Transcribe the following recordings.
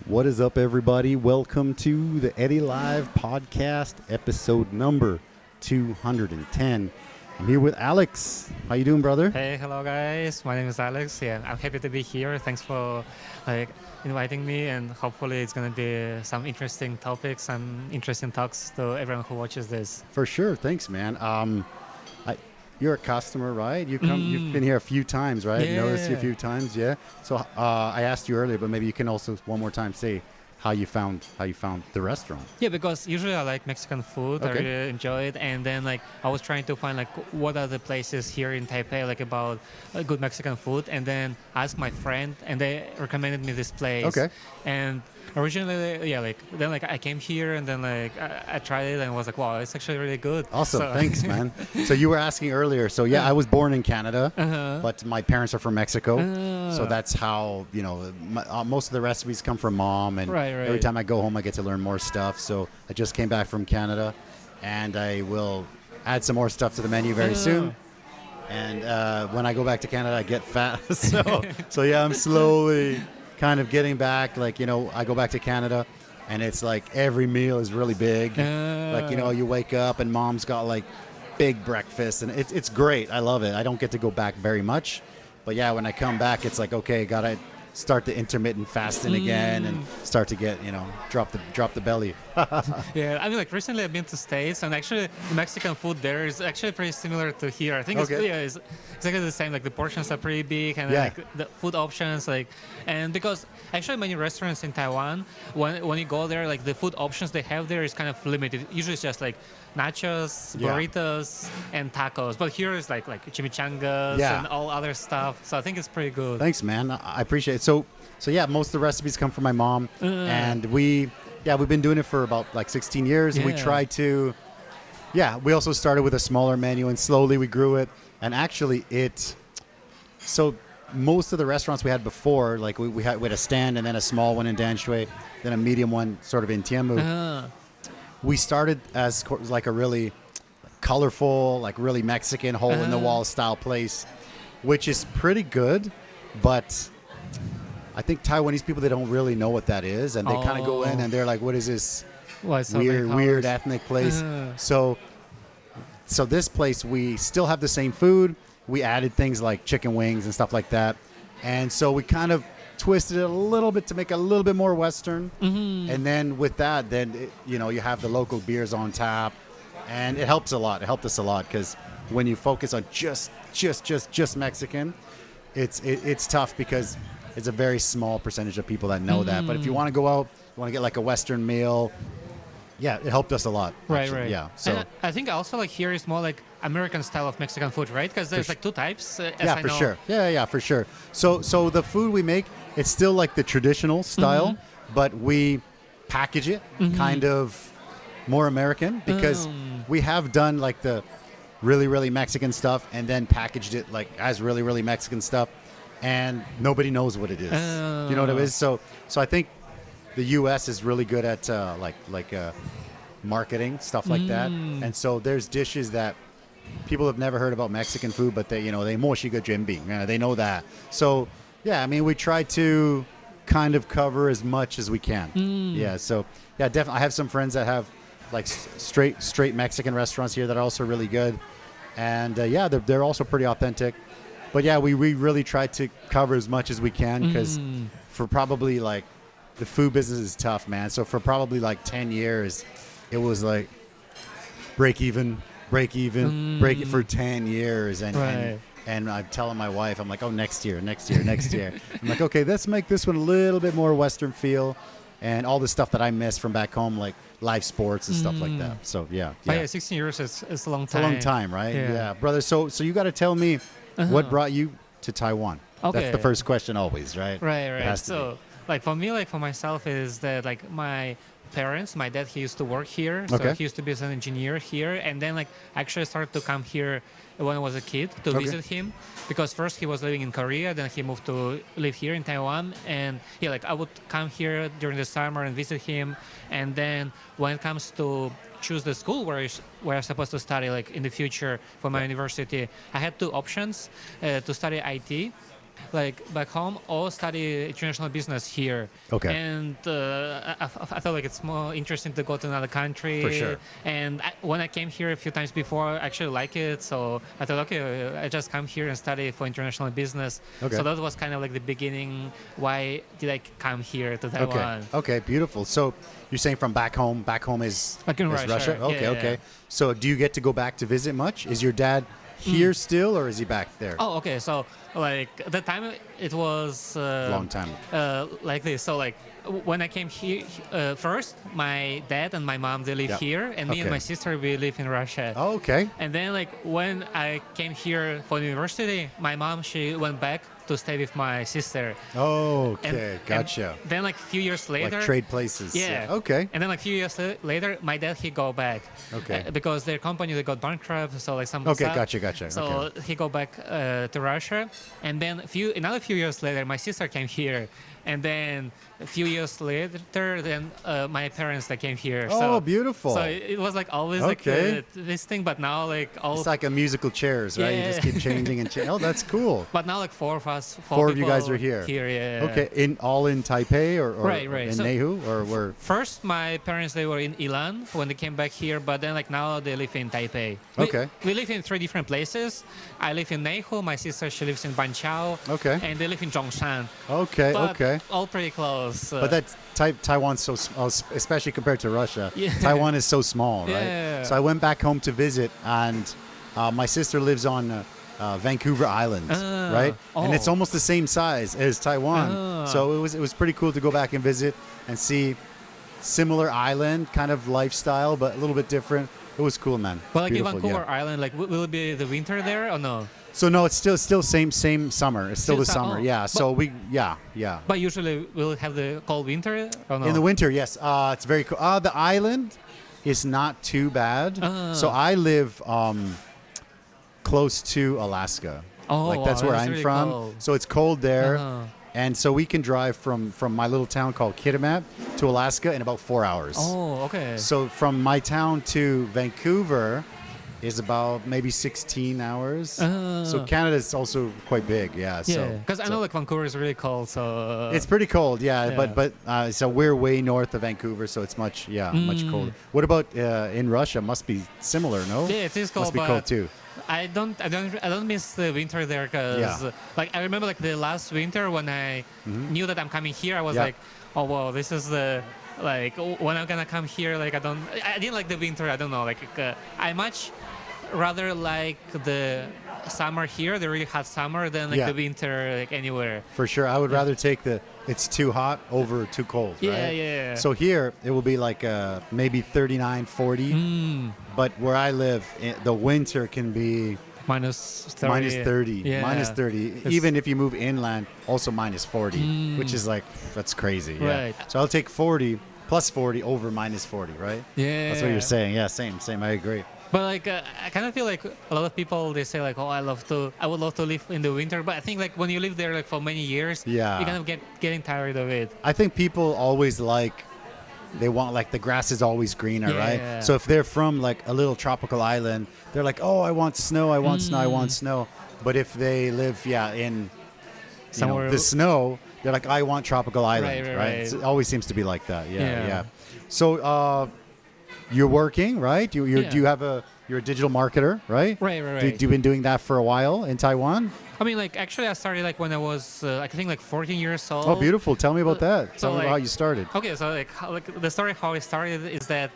What is up, everybody? Welcome to the Eddy Live podcast, episode number 210. I'm here with Alex. How you doing, brother? Hey, hello guys. My name is Alex. Yeah, I'm happy to be here. Thanks for inviting me, and hopefully it's gonna be some interesting topics and interesting talks to everyone who watches this. For sure. Thanks, man. You're a customer, right? You've been here a few times, right? Yeah. Noticed you a few times, yeah. So I asked you earlier, but maybe you can also one more time say how you found the restaurant. Yeah, because usually I like Mexican food. Okay. I really enjoy it, and then I was trying to find what are the places here in Taipei about good Mexican food, and then I asked my friend, and they recommended me this place. Okay. And originally, then I came here, and then I tried it, and was like, wow, it's actually really good. Awesome. So, Thanks, man. So you were asking earlier. So yeah, I was born in Canada, but my parents are from Mexico. So that's how, most of the recipes come from mom. And Right. every time I go home, I get to learn more stuff. So I just came back from Canada, and I will add some more stuff to the menu very soon. And when I go back to Canada, I get fat. So yeah, I'm slowly kind of getting back. I go back to Canada, and it's like every meal is really big. You wake up and mom's got big breakfast, and it's great. I love it. I don't get to go back very much, but yeah, when I come back, it's like, okay, gotta start the intermittent fasting again and start to get, drop the belly. Yeah, I mean, recently I've been to States, and actually the Mexican food there is actually pretty similar to here. I think it's exactly the same. The portions are pretty big, and the food options, and because actually many restaurants in Taiwan, when you go there, the food options they have there is kind of limited. Usually it's just nachos, burritos, and tacos. But here is like chimichangas and all other stuff. So I think it's pretty good. Thanks, man. I appreciate it. So yeah, most of the recipes come from my mom, and we've been doing it for about 16 years. Yeah. We try to, we also started with a smaller menu, and slowly we grew it. And actually so most of the restaurants we had before, we had a stand and then a small one in Danshui, then a medium one sort of in Tianmu. We started as a really colorful, really Mexican hole-in-the-wall style place, which is pretty good, but I think Taiwanese people, they don't really know what that is, and they kind of go in and they're like, what is this weird ethnic place? So this place, we still have the same food. We added things like chicken wings and stuff like that, and so we kind of twisted it a little bit to make it a little bit more Western. And then with that, you have the local beers on tap, and it helps a lot. It helped us a lot, because when you focus on just Mexican, it's tough, because it's a very small percentage of people that know that. But if you want to go out, you want to get a Western meal, it helped us a lot. Right. Yeah. So and I think also here is more American style of Mexican food, right? Because there's two types. I know. Sure. Yeah, for sure. So the food we make, it's still the traditional style, but we package it kind of more American, because we have done the really, really Mexican stuff and then packaged it as really, really Mexican stuff, and nobody knows what it is. You know what it is? So I think the U.S. is really good at marketing stuff like that, and so there's dishes that people have never heard about Mexican food, but they moshi ga juanbing, they know that. So yeah, I mean, we try to kind of cover as much as we can. So definitely, I have some friends that have straight Mexican restaurants here that are also really good, and they're also pretty authentic. But yeah, we really try to cover as much as we can, because for probably the food business is tough, man. So for probably 10 years, it was break it for 10 years. And I'm telling my wife, I'm like, oh, next year. I'm like, okay, let's make this one a little bit more Western feel, and all the stuff that I miss from back home, live sports and stuff like that. So yeah. 16 years is a long time. It's a long time, right? Yeah, brother. So you got to tell me what brought you to Taiwan. Okay. That's the first question always, right? Right. So for me, for myself, is that my parents, my dad, he used to work here, so he used to be an engineer here, and then I actually started to come here when I was a kid to visit him, because first he was living in Korea, then he moved to live here in Taiwan, and I would come here during the summer and visit him, and then when it comes to choose the school where I'm supposed to study in the future for my university, I had two options, to study IT like back home or study international business here. Okay. And I felt like it's more interesting to go to another country. For sure. And when I came here a few times before, I actually like it. So I thought, okay, I just come here and study for international business. Okay. So that was kind of like the beginning. Why did I come here to Taiwan? Okay, beautiful. So you're saying from back home is, Back in is Russia. Okay, Yeah, okay. yeah. So do you get to go back to visit much? Is your dad here still, or is he back there? Oh, okay. So like at the time it was Long time. like this. So like when I came here first, my dad and my mom, they live Yeah. here, and me and Okay. my sister, we live in Russia. Oh, okay. And then like when I came here for university, my mom, she went back to stay with my sister. Okay, And gotcha. then like a few years later, Like trade places. yeah. Okay. And then like a few years later, my dad, he go back. Okay. Because their company, they got bankrupt, so like some Okay, stuff. gotcha. So Okay. he go back to Russia, and then another few years later, my sister came here, and then a few years later, then my parents that came here. Oh, So, beautiful. So it was like always Okay. like this thing, but now like all. It's like a musical chairs, right? You just Yeah. keep changing and changing. Oh, that's cool. But now like four of us, Four of you people guys are here. Here, yeah. Okay, all in Taipei or Right. in So- Neihu or where? First, my parents, they were in Ilan when they came back here, but then like now they live in Taipei. Okay. We live in 3 different places. I live in Neihu. My sister, she lives in Banqiao. Okay. And they live in Zhongshan. Okay, But okay. all pretty close. But that's Taiwan's so small, especially compared to Russia. Yeah. Taiwan is so small, right? Yeah. So I went back home to visit, and my sister lives on Vancouver Island, right? And it's oh. almost the same size as Taiwan. Ah. So it was pretty cool to go back and visit and see similar island kind of lifestyle, but a little bit different. It was cool, man. But like in Beautiful, Vancouver yeah. Island, like will it be the winter there or no? So no, it's still same summer. It's still the summer, oh. yeah. So yeah. But usually will it have the cold winter or no? In the winter, yes. It's very cool. The island is not too bad. So I live close to Alaska. Oh, like that's wow, where that's I'm really from. cold. So it's cold there. Uh-huh. And so we can drive from my little town called Kitimat to Alaska in about 4 hours. Oh, okay. So from my town to Vancouver is about maybe 16 hours. So Canada is also quite big, yeah. Yeah, because I know like Vancouver is really cold, so It's pretty cold, yeah. Yeah. But so we're way north of Vancouver, so it's much colder. What about in Russia? Must be similar, no? yeah, it is cold. Must be but cold too. I don't miss the winter there because Yeah. like I remember like the last winter when I knew that I'm coming here, I was Yeah. like, oh wow, this is the like when I'm gonna come here. Like I didn't like the winter. I don't know. Like I much rather like the summer here, the really hot summer, than like Yeah. the winter like anywhere. For sure, I would rather take it's too hot over too cold, Yeah, right? yeah. So here it will be like maybe 39, 40. But where I live, the winter can be minus 30. minus 30. Yeah. Minus 30. Even if you move inland, also minus 40, which is like, that's crazy. Yeah. Right. So I'll take 40 plus 40 over minus 40, right? Yeah. That's what you're saying. Yeah, same. I agree. But like I kind of feel like a lot of people, they say like, oh, I would love to live in the winter. But I think like when you live there like for many years, Yeah. you kind of getting tired of it. I think people always they want like the grass is always greener, Yeah. right? So if they're from like a little tropical island, they're like, oh, I want snow, I want snow, I want snow. But if they live, in Somewhere the snow, they're like, I want tropical island, Right. It always seems to be like that. Yeah. Yeah. So you're working, right? Yeah. You're a digital marketer, right? Right. You've been doing that for a while in Taiwan? I mean, like actually, I started like when I was I think like 14 years old. Oh, beautiful. Tell me about that. So, Tell me like- how you started. Okay, so like the story how it started is that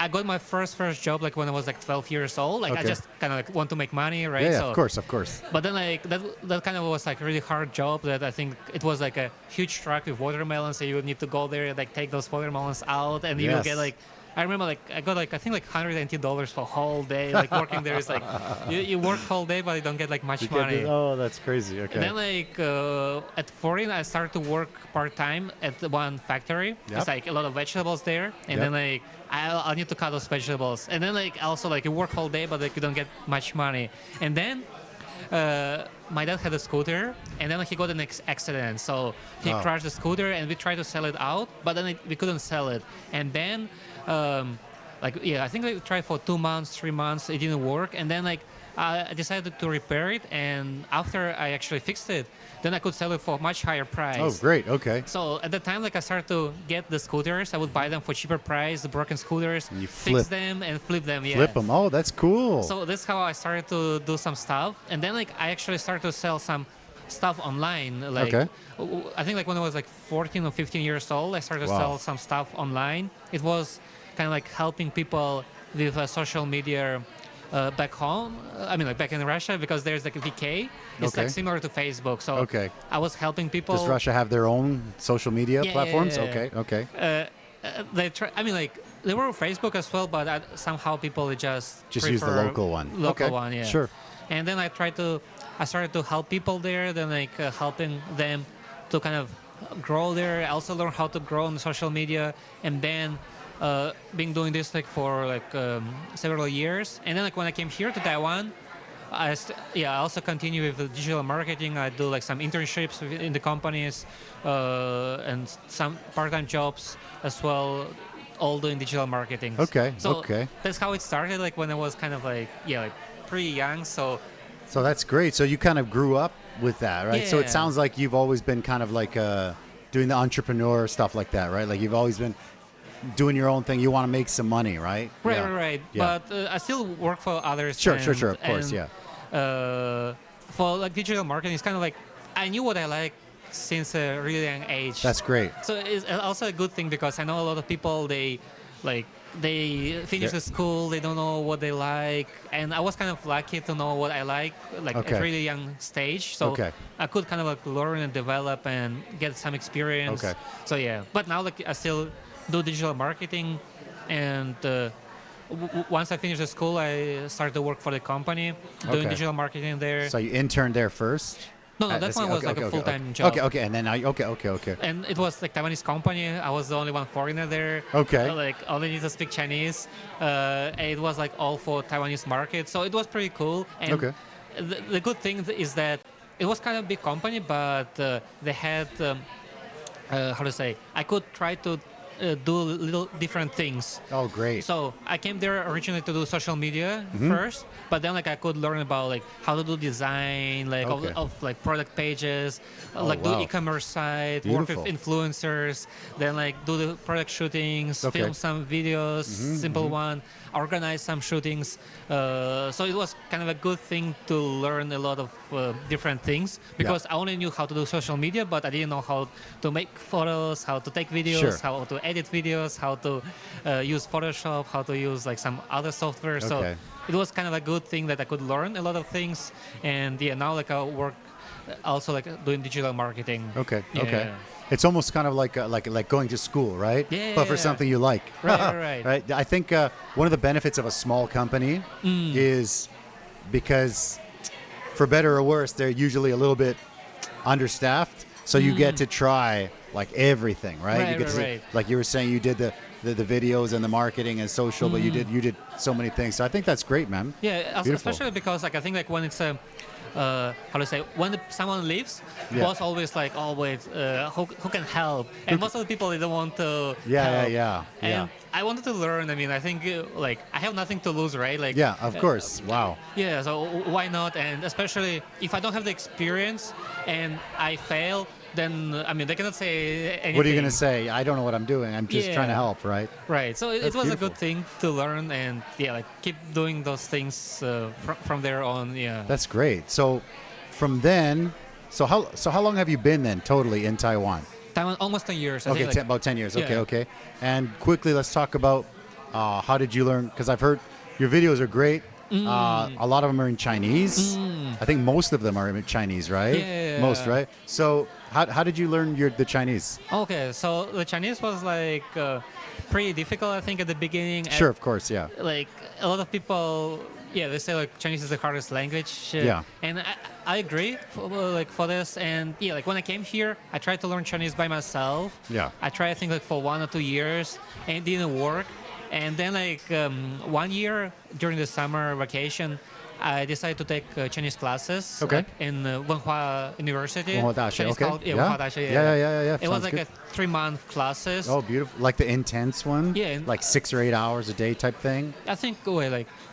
I got my first job like when I was like 12 years old. Like I Okay. just kind of like want to make money, right? Yeah, So, of course. But then like that kind of was like a really hard job that I think it was like a huge truck with watermelons, so you would need to go there like take those watermelons out, and you will Yes. get like. I remember like I got like I think like $180 for a whole day. Like working there is like you work whole day but you don't get like much money. Oh, that's crazy. Okay. And then like at 14 I started to work part-time at one factory. Yep. It's like a lot of vegetables there, and Yep. then like I need to cut those vegetables, and then like also like you work whole day but like you don't get much money. And then my dad had a scooter, and then he got an accident, so he Oh. crashed the scooter, and we tried to sell it out, but then we couldn't sell it. And then I think we tried for 2 months, 3 months, it didn't work, and then like I decided to repair it, and after I actually fixed it, then I could sell it for a much higher price. Oh, great. Okay. So at the time, like I started to get the scooters, I would buy them for cheaper price, the broken scooters, And you fix them and flip them. Yeah. Flip them. Oh, that's cool. So that's how I started to do some stuff, and then like I actually started to sell some stuff online. Like Okay. I think like when I was like 14 or 15 years old, I started to Wow. sell some stuff online. It was kind of like helping people with social media back home. I mean, like back in Russia, because there's like a VK. It's Okay. like similar to Facebook. So Okay. I was helping people. Does Russia have their own social media Yeah, platforms? yeah, yeah. Okay. Okay. They try. I mean, like they were on Facebook as well, but somehow people just Use the prefer local one. Local Okay. one, yeah. Sure. And then I started to help people there. Then like helping them to kind of grow there. I also learned how to grow on social media, and then been doing this like for like several years. And then like when I came here to Taiwan, I also continue with the digital marketing. I do like some internships in the companies and some part-time jobs as well, all doing digital marketing. Okay. So Okay. that's how it started. Like when I was kind of like like pretty young. So that's great. So you kind of grew up with that, right? So it Yeah. sounds like you've always been kind of like doing the entrepreneur stuff like that, right? Like you've always been doing your own thing. You want to make some money, right? right, Yeah. right. Yeah. But I still work for others. Sure. Of course. and, Yeah. For like digital marketing, it's kind of like I knew what I like since a really young age. That's great. So it's also a good thing because I know a lot of people they finish the school, they don't know what they like, and I was kind of lucky to know what I like Okay. at a really young stage. So Okay. I could kind of like learn and develop and get some experience. Okay. So yeah, but now like I still do digital marketing, and once I finished the school, I started to work for the company doing Okay. digital marketing there. So you interned there first? No, that one was like a full-time job. Okay, and then okay. And it was like Taiwanese company. I was the only one foreigner there. Okay. Like only need to speak Chinese. And it was like all for Taiwanese market. So it was pretty cool. And Okay. the good thing is that it was kind of a big company, but they had how to say? I could try to do little different things. Oh, great. So I came there originally to do social media first, but then like I could learn about like how to do design, like Okay. of like product pages, like wow. do e-commerce site, Beautiful. work with influencers, then like do the product shootings, Okay. film some videos, simple one, organize some shootings. So it was kind of a good thing to learn a lot of different things because I only knew how to do social media, but I didn't know how to make photos, how to take videos, Sure. how to edit videos, how to use Photoshop, how to use like some other software. So Okay. it was kind of a good thing that I could learn a lot of things. And yeah, now like I work also like doing digital marketing. Okay. Yeah. Okay. It's almost kind of like going to school, right? Yeah, But for yeah. something you like. Right. Right. I think one of the benefits of a small company is because, for better or worse, they're usually a little bit understaffed. So you get to try like everything, right? You Right, get to, right. like you were saying, you did the videos and the marketing and social, but you did so many things. So I think that's great, man. Yeah, Beautiful. especially because like I think like when it's how to say when someone leaves, Yeah. boss always like wait who can help, and most of the people they don't want to Yeah, help. yeah. And I wanted to learn. I mean, I think like I have nothing to lose, right? Like Yeah, of course. Wow. Yeah, so why not? And especially if I don't have the experience and I fail, then I mean they cannot say anything. What are you going to say? I don't know what I'm doing. I'm just trying to Yeah. help, right? Right. So it That's was beautiful. a good thing to learn, and yeah, like keep doing those things from there on. Yeah. That's great. So from then, so how long have you been then totally in Taiwan? Taiwan almost 10 years. I Okay, think, like, about 10 years. Okay, Yeah. okay. And quickly, let's talk about how did you learn? Because I've heard your videos are great. A lot of them are in Chinese. I think most of them are in Chinese, right? Yeah. Most, right? So how did you learn the Chinese? Okay, so the Chinese was like pretty difficult, I think, at the beginning. Sure, of course, yeah. Like a lot of people, they say like Chinese is the hardest language. Yeah. And I agree, for this. And yeah, like when I came here, I tried to learn Chinese by myself. Yeah. I tried, I think, like for 1 or 2 years, and it didn't work. And then like 1 year during the summer vacation, I decided to take Chinese classes Okay. in Wenhua University. Wenhua Dashi, Chinese okay. called, Yeah. Wenhua Dashi, Yeah. It was Sounds like good. a 3-month classes. Oh, beautiful. Like the intense one? Yeah. Like 6 or 8 hours a day type thing? I think it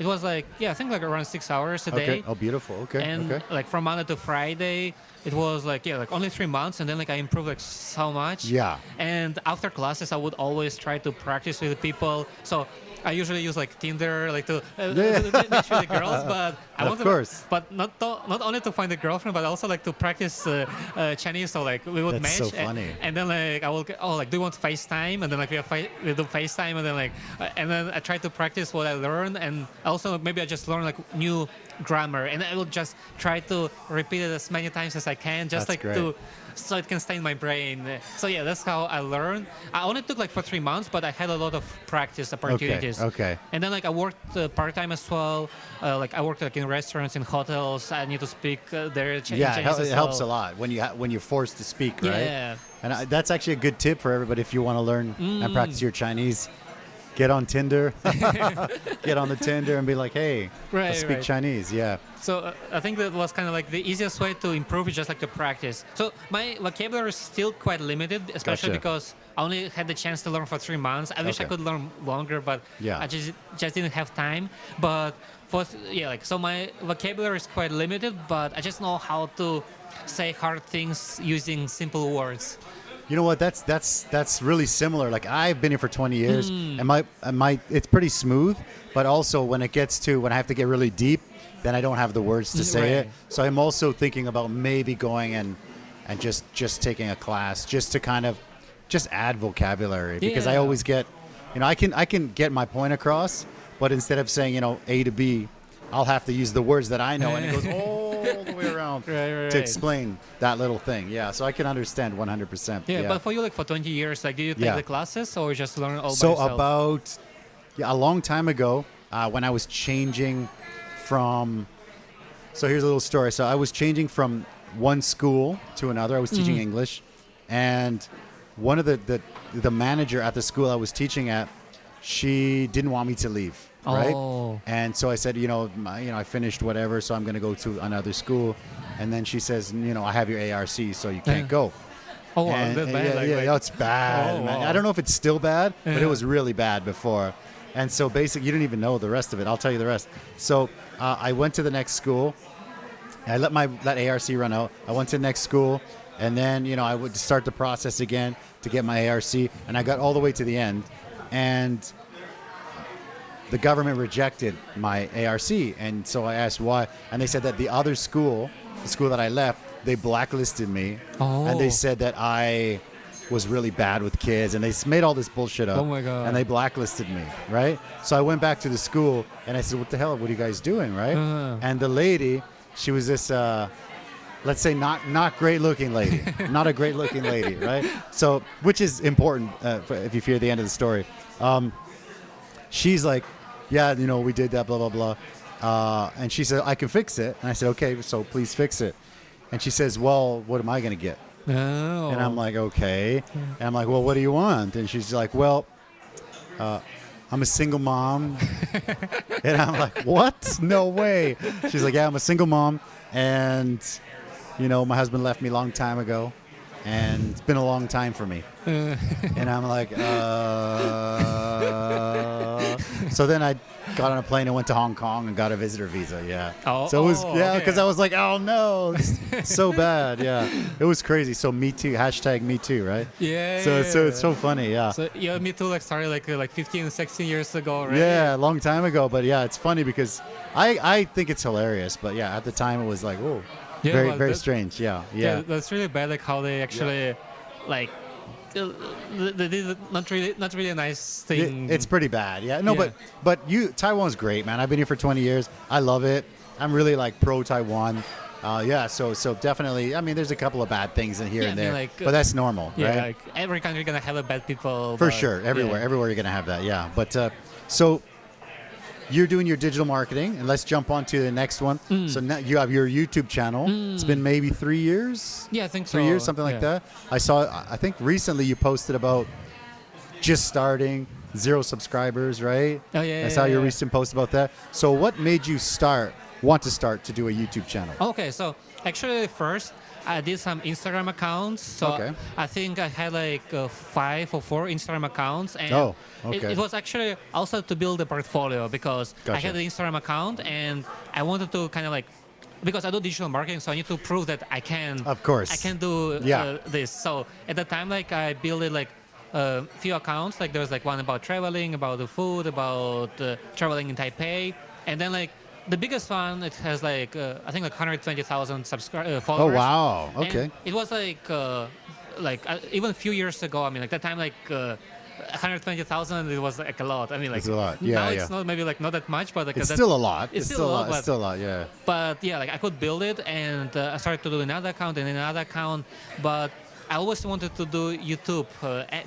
was like I think like around 6 hours a day. Okay. Oh, beautiful. Okay. And okay. like from Monday to Friday, it was like only 3 months, and then like I improved like so much. Yeah. And after classes, I would always try to practice with people. So I usually use like Tinder, like to meet with the girls, but I Of want course. but not only to find a girlfriend, but also like to practice Chinese. So like we would That's match, so funny. and then like I will like, do you want FaceTime? And then like we do FaceTime, and then like and then I try to practice what I learned, and also maybe I just learn like new grammar, and I will just try to repeat it as many times as I can, just That's like great. so it can stay in my brain. So yeah, that's how I learned. I only took like for 3 months, but I had a lot of practice opportunities. Okay. And then like I worked part-time as well. Like I worked like in restaurants, in hotels. I need to speak their Chinese Yeah, as it helps a well. lot when you're forced to speak, right? Yeah. And that's actually a good tip for everybody if you want to learn and practice your Chinese. Get on Tinder. Get on the Tinder and be like, hey, let's speak Chinese. Yeah. So I think that was kind of like the easiest way to improve is just like to practice. So my vocabulary is still quite limited, especially Gotcha. because I only had the chance to learn for 3 months. I wish I Okay. could learn longer, but Yeah. I just didn't have time. But so my vocabulary is quite limited, but I just know how to say hard things using simple words. You know what? That's really similar. Like I've been here for 20 years, and my it's pretty smooth. But also when it gets to when I have to get really deep, then I don't have the words to say it. Right. So I'm also thinking about maybe going and just taking a class just to kind of just add vocabulary because I Yeah. always get, I can get my point across, but instead of saying A to B, I'll have to use the words that I know, and it goes all the way around Right. to explain that little thing. Yeah, so I can understand 100%. Yeah, but for you, like for 20 years, like, did you take Yeah. the classes or just learn all by So yourself? about a long time ago, when I was changing from, so here's a little story. So I was changing from one school to another. I was teaching English, and one of the manager at the school I was teaching at, she didn't want me to leave. Right. Oh. And so I said, I finished whatever, so I'm going to go to another school. And then she says, I have your ARC, so you can't go. Oh, wow, And, that's bad. it's bad, Oh, man. wow. I don't know if it's still bad, but Yeah. it was really bad before. And so basically, you didn't even know the rest of it. I'll tell you the rest. So I went to the next school. I let that ARC run out. I went to the next school, and then I would start the process again to get my ARC, and I got all the way to the end, and the government rejected my ARC, and so I asked why, and they said that the other school, the school that I left, they blacklisted me, and they said that I was really bad with kids, and they made all this bullshit up. Oh my God. And they blacklisted me, right? So I went back to the school, and I said, what the hell, what are you guys doing, right? And the lady, she was this, let's say not great looking lady, not a great looking lady, right? So, which is important if you hear the end of the story. She's like, yeah, we did that, blah, blah, blah. And she said, I can fix it. And I said, okay, so please fix it. And she says, well, what am I going to get? Oh. And I'm like, okay. And I'm like, well, what do you want? And she's like, well, I'm a single mom. And I'm like, what? No way. She's like, yeah, I'm a single mom. And, my husband left me a long time ago. And it's been a long time for me. And I'm like, So then I got on a plane and went to Hong Kong and got a visitor visa. Yeah. Oh, so it was, okay. because I was like, oh no, it's so bad. Yeah. It was crazy. So me too, hashtag me too, right? Yeah. So it's so funny. Yeah. So yeah, me too. Like started like 15, 16 years ago, right? Yeah, a long time ago. But yeah, it's funny because I think it's hilarious. But yeah, at the time it was like, oh, Yeah, very, well, very that- strange. Yeah. That's really bad. Like how they actually, like, they did not really a nice thing. It's pretty bad. Yeah. No, Yeah. but Taiwan's great, man. I've been here for 20 years. I love it. I'm really like pro Taiwan. Yeah. So definitely. I mean, there's a couple of bad things in here Yeah, and I mean, there, like, but that's normal, yeah, right? like every country gonna have a bad people. For but, sure. Everywhere. yeah. Everywhere you're gonna have that. Yeah. But so you're doing your digital marketing, and let's jump on to the next one. So now you have your YouTube channel. It's been maybe 3 years. Yeah, I think so. 3 years, something like Yeah. that. I think recently you posted about just starting, 0 subscribers, right? Oh, yeah, I saw yeah, your yeah. recent post about that. So what made you start want to start to do a YouTube channel? Okay, so actually first I did some Instagram accounts. So Okay. I think I had like 5 or 4 Instagram accounts. And Oh, okay. it was actually also to build a portfolio because I Gotcha. had an Instagram account and I wanted to kind of like, because I do digital marketing, so I need to prove that I can. Of course. I can do Yeah. this. So at the time, like I built it like a few accounts. Like there was like one about traveling, about the food, about traveling in Taipei, and then like the biggest one, it has like I think like 120,000 followers. Oh, wow. Okay. And it was like even a few years ago. I mean, like that time, like 120,000, it was like a lot. I mean, like It's a lot. Yeah, now yeah. it's not maybe like not that much, but like It's that, still a lot. It's still a lot, It's still a lot, yeah. but yeah, like I could build it, and I started to do another account and another account, but I always wanted to do YouTube,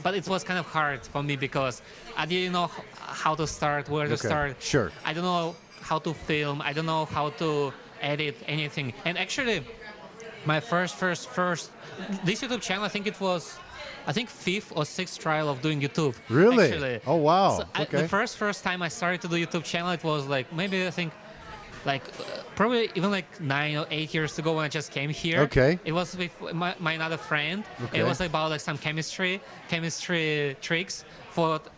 but it was kind of hard for me because I didn't know how to start, where to Okay, start. sure. I don't know how to film. I don't know how to edit anything. And actually, my first this YouTube channel, I think it was, 5th or 6th trial of doing YouTube. Really? Actually. Oh, wow. So Okay. the first time I started to do YouTube channel, it was like maybe I think like probably even like 9 or 8 years ago when I just came here. Okay. It was with my another friend. Okay. It was about like some chemistry tricks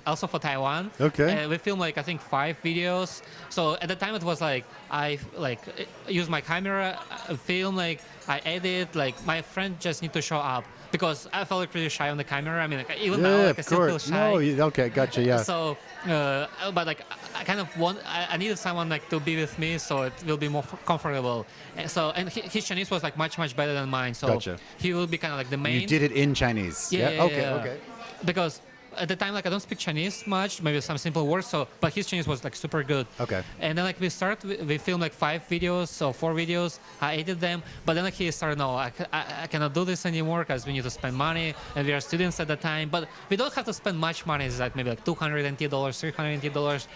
also for Taiwan. Okay. We filmed like I think 5 videos. So at the time it was like I like use my camera, film, like I edit, like my friend just need to show up because I felt like pretty shy on the camera. I mean, like, even now like, I of still feel course. shy. No, okay, gotcha, yeah. So, but like I kind of I needed someone like to be with me, so it will be more comfortable. And his Chinese was like much better than mine, so Gotcha. he will be kind of like the main. You did it in Chinese? Yeah. Okay. Because at the time, like I don't speak Chinese much, maybe some simple words. So, but his Chinese was like super good. Okay. And then like we filmed like 5 videos or 4 videos. I edited them, but then like he started, no, I cannot do this anymore because we need to spend money, and we are students at the time. But we don't have to spend much money. It's like maybe like $200, $300.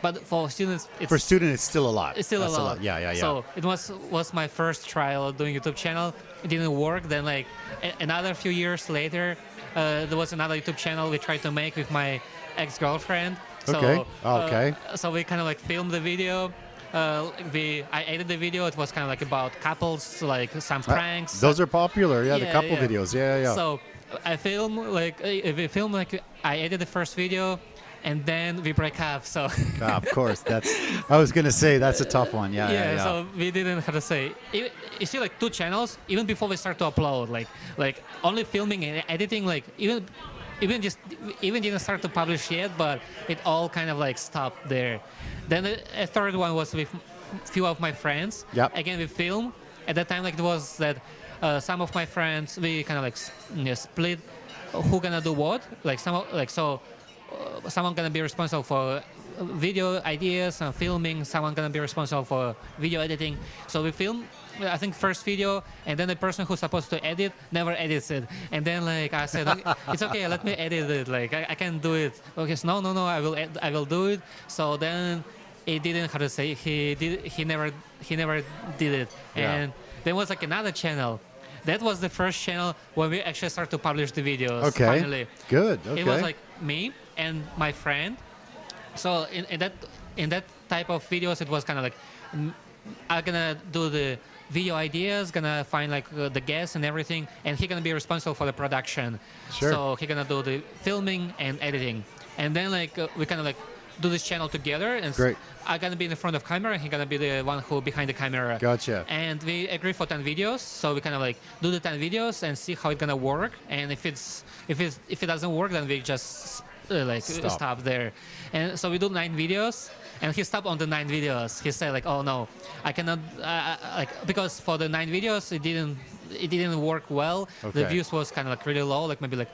But for students, For student, it's still a lot. it's still That's a lot. Yeah. So it was my first trial doing YouTube channel. It didn't work. Then like another few years later, there was another YouTube channel we tried to make with my ex-girlfriend. So, Okay. Okay. So we kind of like filmed the video. I edited the video. It was kind of like about couples, like some pranks. Those are popular, the Yeah, couple yeah. videos. Yeah. So I edited the first video, and then we break up. So Of course, I was gonna say that's a tough one. Yeah. so we didn't have to say. You see, like 2 channels, even before we start to upload, like only filming and editing, like even didn't start to publish yet, but it all kind of like stopped there. Then a third one was with few of my friends. Yep. Again, we filmed. At that time, like it was that some of my friends, we kind of like split who gonna do what. Like someone gonna be responsible for video ideas and filming. Someone gonna be responsible for video editing. So we film, I think, first video, and then the person who's supposed to edit never edits it. And then like I said, okay, it's okay, let me edit it. Like I can do it. Okay, so no, I will do it. So then it didn't, how to say, he never did it. Yeah. And there was like another channel. That was the first channel when we actually started to publish the videos. Okay. Finally. Good. Okay. It was like me and my friend. So in that type of videos, it was kind of like I'm gonna do the video ideas, gonna find like the guests and everything, and he gonna be responsible for the production. Sure. So he gonna do the filming and editing, and then like we kind of like do this channel together. And Great. I'm gonna be in the front of camera, and he gonna be the one who behind the camera. Gotcha. And we agree for 10 videos, so we kind of like do the 10 videos and see how it's gonna work. And if it doesn't work, then we just stop there. And so we do 9 videos, and he stopped on the 9 videos. He said like, oh no, I cannot because for the 9 videos it didn't work well. Okay. The views was kind of like really low, like maybe like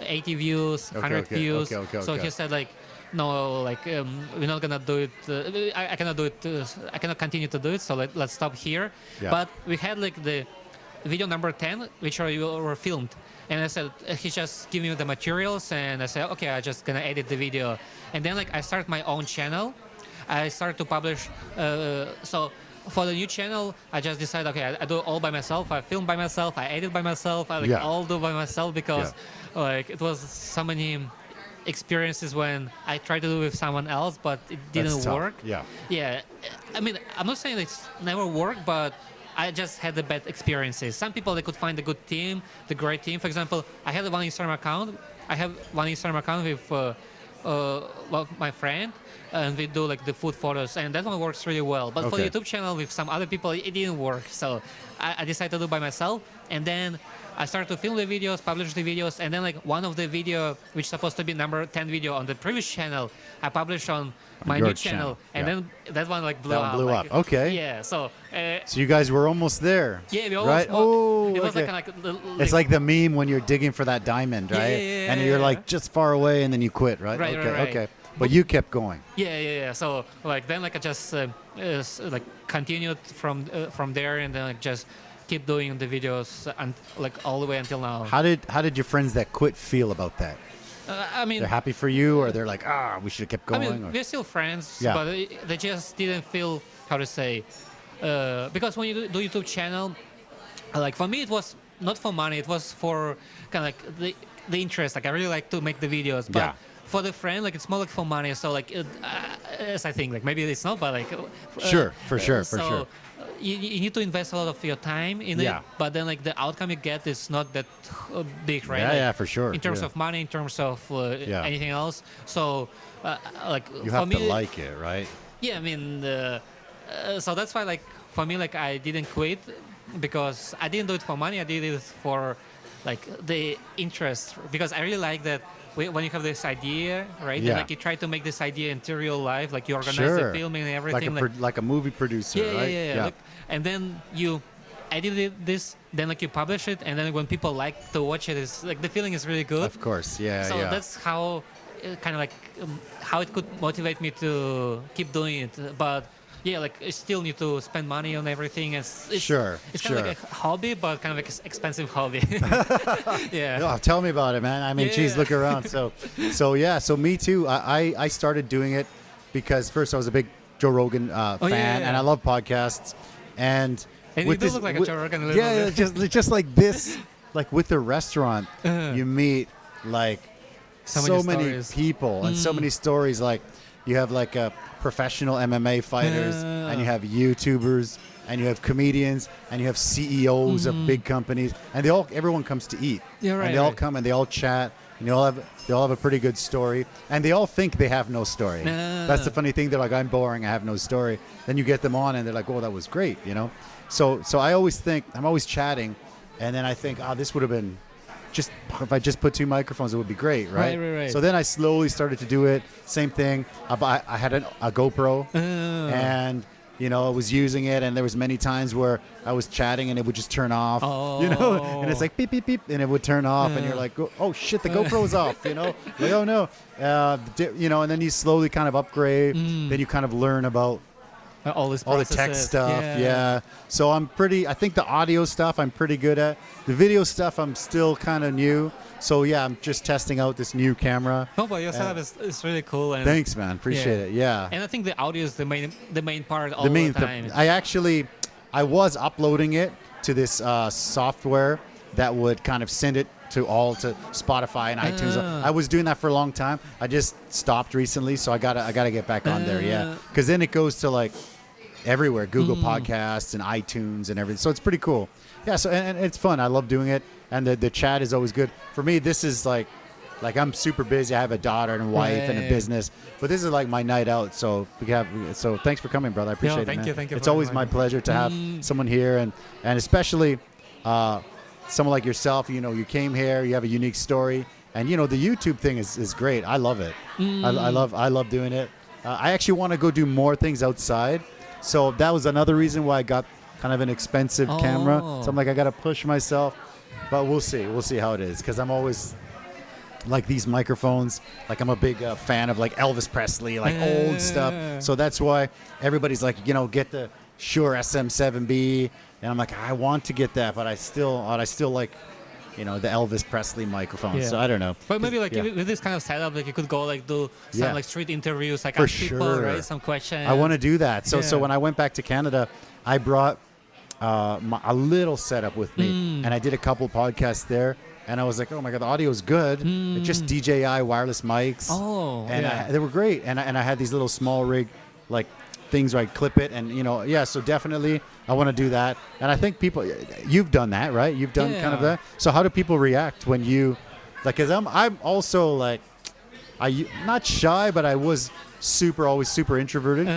80 views, 100 views. So he said like, no, like we're not gonna do it. I cannot do it. I cannot continue to do it. So let's stop here. Yeah. But we had like the video number 10, which were filmed. And I said, he just give me the materials, and I said, okay, I'm just gonna edit the video. And then like I start my own channel. I start to publish. So for the new channel, I just decided, okay, I do it all by myself. I film by myself. I edit by myself. I all do by myself because like it was so many experiences when I tried to do it with someone else, but it didn't work. Yeah. I mean, I'm not saying it's never worked, but I just had the bad experiences. Some people, they could find a good team, the great team. For example, I had one Instagram account. I have one Instagram account with my friend, and we do like the food photos, and that one works really well. But for YouTube channel with some other people, it didn't work. So I decided to do it by myself, and then I started to film the videos, publish the videos, and then like one of the video, which is supposed to be number 10 video on the previous channel, I published on my new channel, and then that one like blew up. Okay. Yeah. So you guys were almost there. Yeah, we almost. Right? Oh, it was okay. like It's like the meme when you're digging for that diamond, right? Yeah, and you're like just far away, and then you quit, right? Right, okay, right. okay. But you kept going. Yeah. So like then like I just like continued from there, and then like just keep doing the videos and like all the way until now. How did your friends that quit feel about that? I mean, they're happy for you, or they're like, we should have kept going. I mean, we're still friends, Yeah. but they just didn't feel how to say because when you do YouTube channel, like for me it was not for money, it was for kind of like the interest. Like I really like to make the videos, but for the friend, like it's more like for money. So like as I think, like maybe it's not, but like sure, for sure. You need to invest a lot of your time in it, but then like the outcome you get is not that big, right? Yeah, like, for sure. In terms of money, in terms of anything else. So like you for have me, to like it, right? Yeah, I mean, so that's why like for me, like I didn't quit because I didn't do it for money. I did it for like the interest, because I really like that. When you have this idea, right? Yeah. And like you try to make this idea into real life, like you organize the filming and everything, like a movie producer, right? Yeah. Like, and then you edit this, then like you publish it, and then when people like to watch it, it's like the feeling is really good. Of course, yeah. So that's how, kind of like how it could motivate me to keep doing it, but. Yeah, like I still need to spend money on everything. It's kind of like a hobby, but kind of like an expensive hobby. Yeah. No, tell me about it, man. I mean, geez, look around. So me too. I started doing it because first I was a big Joe Rogan fan, and I love podcasts. And you do look like a Joe Rogan a little bit. just like this, like with the restaurant, you meet like so many people and so many stories. Like you have like a professional MMA fighters, and you have YouTubers, and you have comedians, and you have CEOs of big companies, and everyone comes to eat. Yeah, right. And they all come and they all chat, and they all have a pretty good story, and they all think they have no story. That's the funny thing. They're like, I'm boring, I have no story. Then you get them on, and they're like, oh, that was great, you know. So I always think I'm always chatting, and then I think, this would have been. Just if I just put 2 microphones, it would be great, right? Right. So then I slowly started to do it. Same thing. I had a GoPro, and I was using it, and there was many times where I was chatting and it would just turn off, and it's like beep beep beep, and it would turn off, and you're like, oh shit, the GoPro is off, like oh no, and then you slowly kind of upgrade. Then you kind of learn about. All the tech stuff, yeah. So I think the audio stuff I'm pretty good at. The video stuff I'm still kind of new. So yeah, I'm just testing out this new camera. No, but your setup is really cool. And thanks, man. Appreciate it. Yeah. And I think the audio is the main part all the time. I was uploading it to this software that would kind of send it to Spotify and iTunes. I was doing that for a long time. I just stopped recently, so I gotta get back on there. Yeah, because then it goes to like everywhere, Google Podcasts and iTunes and everything. So it's pretty cool. Yeah. So and it's fun. I love doing it, and the chat is always good. For me, this is like I'm super busy. I have a daughter and a wife and a business, but this is like my night out. So so thanks for coming, brother. I appreciate it. Thank you. It's always my pleasure to have someone here, and especially. Someone like yourself, you came here, you have a unique story, and the YouTube thing is great. I love it. I love doing it. I actually want to go do more things outside, so that was another reason why I got kind of an expensive camera. So I'm like, I got to push myself, but we'll see how it is, because I'm always like these microphones. Like I'm a big fan of like Elvis Presley, like old stuff. So that's why everybody's like, get the Shure SM7B. And I'm like, I want to get that, but I still like, the Elvis Presley microphone. So I don't know. But maybe like with this kind of setup, like you could go like do some like street interviews, like ask people, right? Some questions. I want to do that. So when I went back to Canada, I brought a little setup with me, and I did a couple podcasts there. and I was like, oh my god, the audio is good. It's just DJI wireless mics. Oh, and they were great. And I had these little small rig like things where I clip it, and so definitely I want to do that. And I think you've done that, right? You've done kind of that. So how do people react when you like? Because I'm also like, not shy, but I was always super introverted.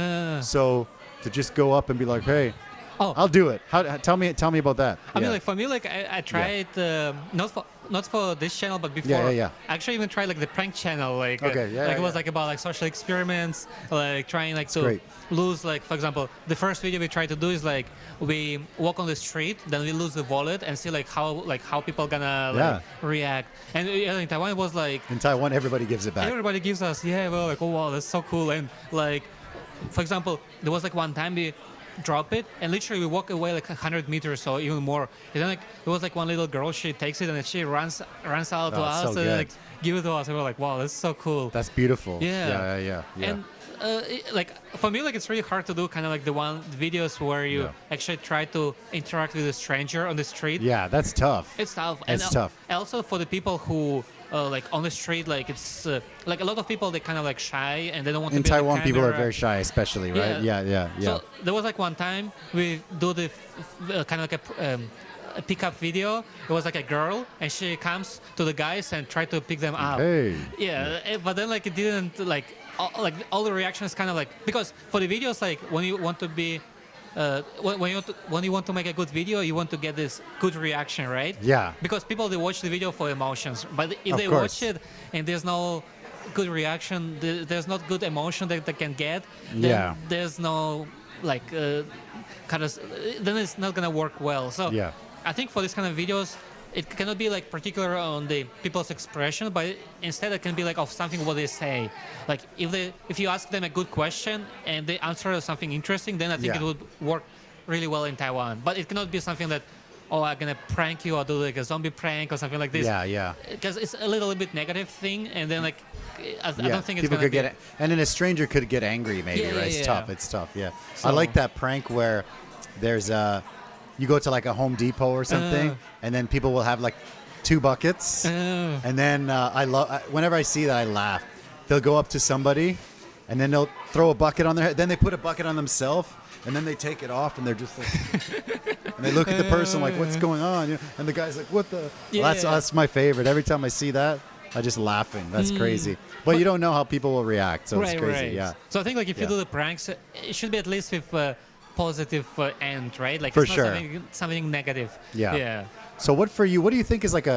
So to just go up and be like, hey. Oh, I'll do it. Tell me about that. I mean, like for me, like I tried not for this channel, but before. I actually even tried like the prank channel, like it was like about like social experiments, like trying like to lose, like for example, the first video we tried to do is like we walk on the street, then we lose the wallet and see like how people gonna react. And in Taiwan it was like in Taiwan everybody gives it back. Everybody gives us well, like, oh wow, that's so cool. And like for example, there was like one time we drop it and literally we walk away like 100 meters or even more, and then like it was like one little girl, she takes it and she runs out to us and like give it to us, and we're like, wow, that's so cool. That's beautiful. Yeah. And like for me, like it's really hard to do kind of like the videos where you actually try to interact with a stranger on the street. That's tough. It's tough. It's tough. Also for the people who like on the street, like it's like a lot of people, they kind of like shy and they don't want to be in Taiwan. On the people are very shy, especially, right? Yeah. So there was like one time we do the kind of like a pickup video. It was like a girl and she comes to the guys and try to pick them up. But then like it didn't like all the reactions kind of like, because for the videos, like when you want to be when you want to make a good video, you want to get this good reaction, right? Yeah. Because people, they watch the video for emotions, but if they watch it and there's no good reaction, there's not good emotion that they can get, then there's no like kind of, then it's not gonna work well. So I think for this kind of videos, it cannot be like particular on the people's expression, but instead it can be like of something what they say. Like if you ask them a good question and they answer something interesting, then I think it would work really well in Taiwan. But it cannot be something that, oh, I'm gonna prank you or do like a zombie prank or something like this. Because it's a little bit negative thing, and then like I don't think it's people gonna could get, and then a stranger could get angry maybe, right? It's tough. It's tough. So, I like that prank where there's you go to like a Home Depot or something, and then people will have like 2 buckets, and then whenever I see that, I laugh. They'll go up to somebody, and then they'll throw a bucket on their head. Then they put a bucket on themselves, and then they take it off, and they're just like, and they look at the person like, "What's going on?" And the guy's like, "What the?" That's my favorite. Every time I see that, I just laughing. That's crazy. But you don't know how people will react, so it's crazy. So I think like if you do the pranks, it should be at least with positive end, right? Like for it's sure. Not something negative. So what do you think is like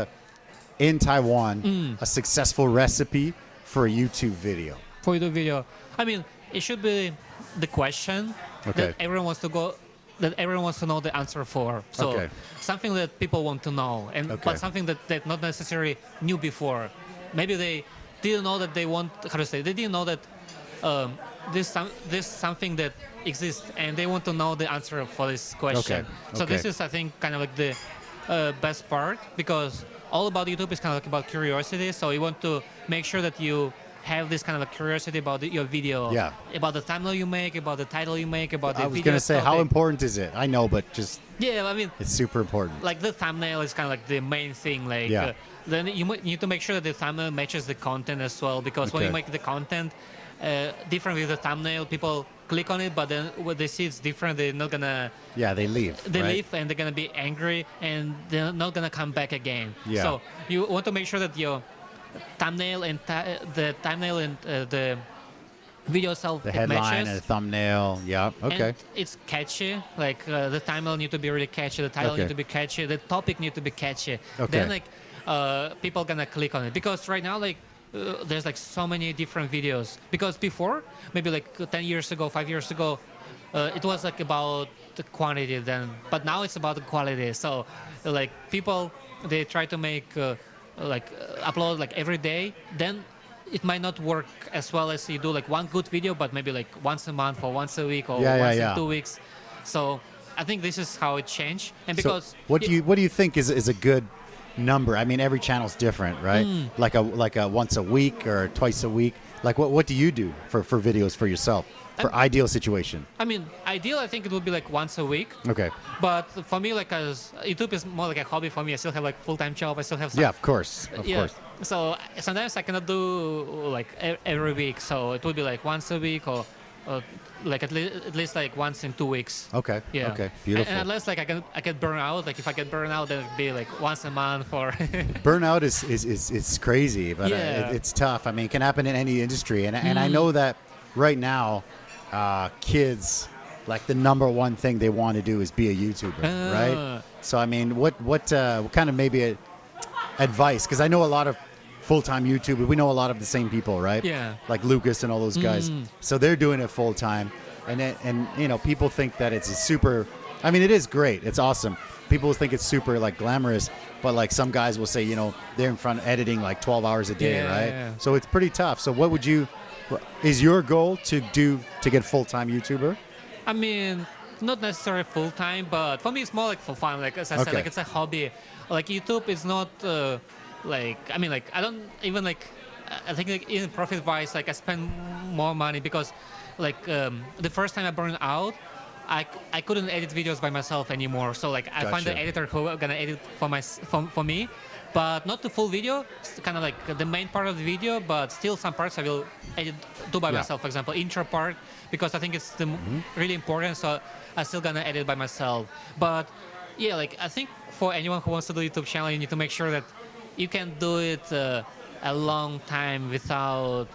in Taiwan a successful recipe for a YouTube video? For YouTube video, I mean, it should be the question that everyone wants to know the answer for. So something that people want to know, but something that they not necessarily knew before. Maybe they didn't know that they want, they didn't know that this something that exists, and they want to know the answer for this question. So this is, I think, kind of like the best part, because all about YouTube is kind of like about curiosity. So you want to make sure that you have this kind of a curiosity about your video, about the thumbnail you make, about the title you make, about the video. I was going to say, how important is it? I know, but just I mean, it's super important. Like the thumbnail is kind of like the main thing. Like then you need to make sure that the thumbnail matches the content as well, because when you make the content different with the thumbnail, people click on it, but then when they see it's different, they're not gonna. They leave. They leave, and they're gonna be angry, and they're not gonna come back again. So you want to make sure that your thumbnail and the video itself, the headline matches, and the thumbnail. And it's catchy. Like the thumbnail need to be really catchy. The title need to be catchy. The topic need to be catchy. Then like people gonna click on it, because right now like. There's like so many different videos, because before, maybe like 10 years ago, 5 years ago, it was like about the quantity then, but now it's about the quality. So like people, they try to make upload like every day, then it might not work as well as you do like one good video, but maybe like once a month or once a week or once in 2 weeks. So I think this is how it changed. And because what do you think is a good number? I mean, every channel's different, right? Like a once a week or twice a week. Like what do you do for videos for yourself? For ideal situation. I mean, ideal, I think it would be like once a week. Okay. But for me, like, as YouTube is more like a hobby for me. I still have like full-time job. I still have some, Yeah, of course. Of course. So sometimes I cannot do like every week. So it would be like once a week or like at least like once in 2 weeks. Okay. Yeah. Okay. Beautiful. And unless like I get burned out. Like if I get burned out, then it'd be like once a month or. Burnout is crazy, but it's tough. I mean, it can happen in any industry, and I know that right now, kids, like the number one thing they want to do is be a YouTuber, right? So I mean, what kind of maybe advice? Because I know a lot of full-time YouTubers. We know a lot of the same people, right? Yeah. Like Lucas and all those guys. So they're doing it full-time, and you know, people think that it's a super. I mean, it is great. It's awesome. People think it's super like glamorous, but like some guys will say, you know, they're in front editing like 12 hours a day, right? Yeah. So it's pretty tough. So what would you? Is your goal to get full-time YouTuber? I mean, not necessarily full-time, but for me it's more like for fun. Like as I said, like it's a hobby. Like YouTube is not like, I mean, like I don't even like, I think like in profit-wise, like I spend more money because like the first time I burned out, I couldn't edit videos by myself anymore. So like I find the editor who are gonna edit for me. But not the full video, it's kind of like the main part of the video, but still some parts I will do by myself. For example, intro part, because I think it's really important, so I'm still gonna edit by myself. But yeah, like I think for anyone who wants to do a YouTube channel, you need to make sure that you can do it a long time without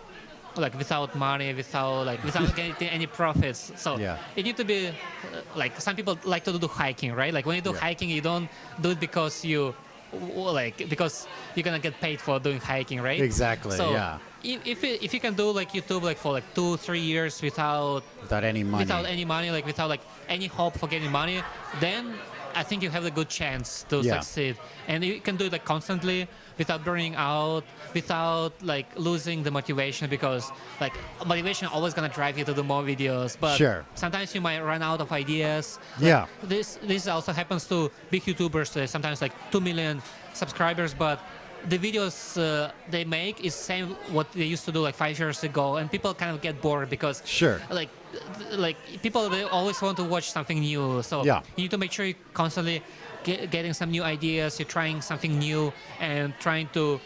money, without getting any profits. So you need to be like some people like to do hiking, right? Like when you do hiking, you don't do it because because you're gonna get paid for doing hiking, right? Exactly. So yeah. If you can do like YouTube like for like 2-3 years without any money, like without like any hope for getting money, then I think you have a good chance to succeed. And you can do it like constantly without burning out, without like losing the motivation, because like motivation always gonna drive you to do more videos. But sometimes you might run out of ideas. Like, this also happens to big YouTubers. Sometimes like 2 million subscribers, but the videos they make is same what they used to do like 5 years ago, and people kind of get bored because like people, they always want to watch something new. So you need to make sure you're constantly getting some new ideas. You're trying something new and trying to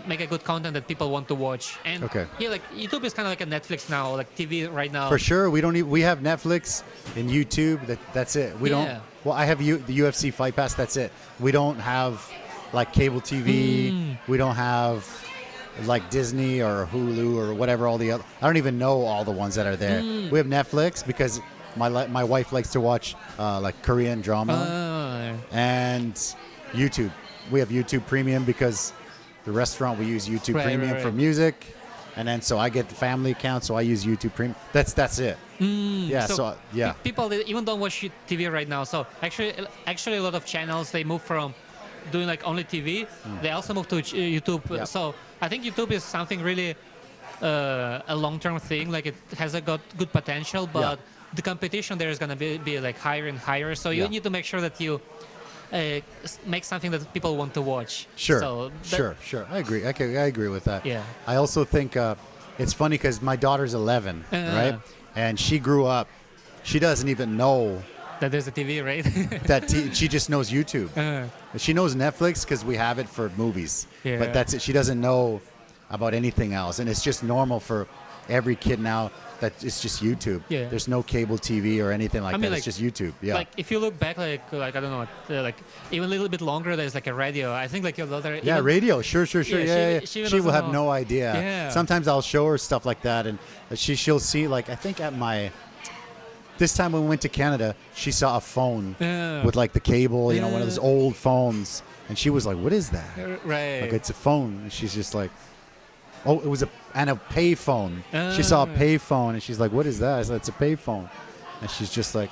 make a good content that people want to watch. And like YouTube is kind of like a Netflix now, like TV right now. For sure, we have Netflix and YouTube. That's it. We don't. Well, I have the UFC Fight Pass. That's it. We don't have like cable TV. We don't have like Disney or Hulu or whatever, all the other. I don't even know all the ones that are there. We have Netflix because my wife likes to watch like Korean drama, and YouTube. We have YouTube Premium because the restaurant we use YouTube Premium for music, and then so I get the family account, so I use YouTube Premium. That's it. So people, they even don't watch TV right now. So actually a lot of channels, they move from doing like only TV, they also move to YouTube. So I think YouTube is something really a long-term thing. Like it has got good potential, but the competition there is going to be like higher and higher. So you need to make sure that you make something that people want to watch. Sure. I agree. I agree with that. Yeah. I also think it's funny because my daughter's 11, right? And she grew up. She doesn't even know that there's a TV, right? She just knows YouTube. She knows Netflix because we have it for movies. But that's it. She doesn't know about anything else. And it's just normal for every kid now that it's just YouTube. There's no cable TV or anything like that. It's just YouTube. Like if you look back, like I don't know, like even a little bit longer, there's like a radio. I think like your daughter. Radio. Sure. She will have no idea. Sometimes I'll show her stuff like that, and she'll see like I think this time when we went to Canada, she saw a phone with like the cable, one of those old phones, and she was like, "What is that?" Right. Like it's a phone. And she's just like, "Oh, it was a pay phone." She saw a pay phone, and she's like, "What is that?" I said, "It's a pay phone," and she's just like,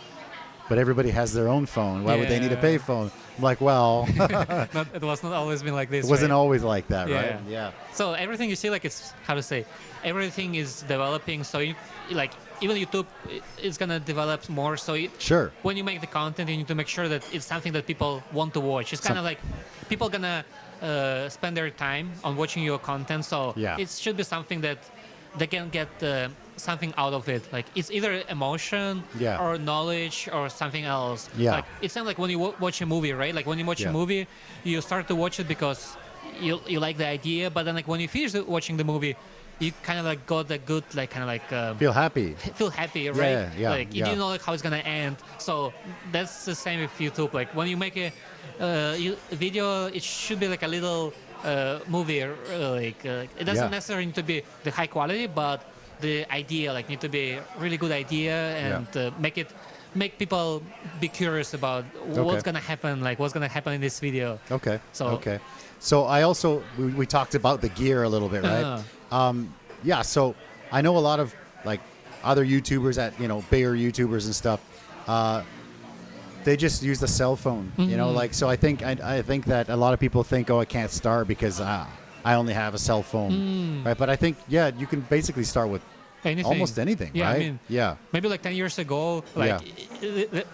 but everybody has their own phone. Why would they need a pay phone? I'm like, well, it was not always been like this. It wasn't right? always like that, Yeah. right? Yeah. So everything you see, like it's how to say, everything is developing. So you, like even YouTube is gonna develop more. So Sure. when you make the content, you need to make sure that it's something that people want to watch. It's kind of like people gonna spend their time on watching your content. So Yeah. it should be something that they can get something out of it. Like it's either emotion Yeah. or knowledge or something else. Yeah. Like it's not like when you watch a movie, right? Like when you watch Yeah. a movie, you start to watch it because you like the idea, but then like when you finish watching the movie, you kind of like got a good like kind of like Feel happy. feel happy, right? Yeah, Like you yeah. didn't know like how it's gonna end. So that's the same with YouTube. Like when you make a video, it should be like a little movie. It doesn't Yeah. necessarily need to be the high quality, but the idea like need to be a really good idea and make people be curious about what's gonna happen. Like what's gonna happen in this video. Okay. So- okay. So I also we talked about the gear a little bit, right? Yeah. So I know a lot of like other YouTubers that bigger YouTubers and stuff. They just use the cell phone, like so. I think that a lot of people think, oh, I can't start because I only have a cell phone, right? But I think you can basically start with Anything. almost anything, Yeah, right? I mean, maybe like 10 years ago, like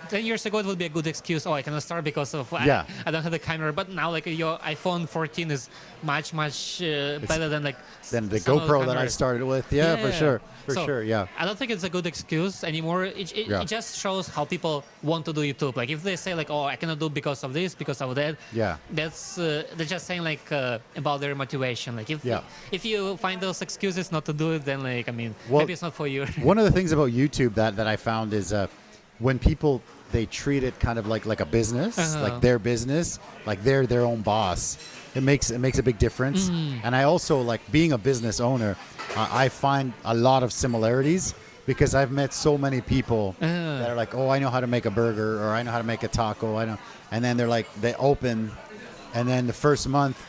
10 years ago, it would be a good excuse. Oh, I cannot start because of I don't have the camera. But now, like your iPhone 14 is much better than like Then the some of GoPro that I cameras. started with, for sure, So, yeah. I don't think it's a good excuse anymore. It just shows how people want to do YouTube. Like if they say like, oh, I cannot do because of this, because of that. Yeah. That's they're just saying like about their motivation. Like if you find those excuses not to do it, then like I mean maybe it's not for you. One of the things about YouTube that I found is when people they treat it kind of like a business, like their business, like they're their own boss. It makes a big difference. And I also like being a business owner. I find a lot of similarities because I've met so many people that are like, oh, I know how to make a burger or I know how to make a taco. And then they're like, they open, and then the first month,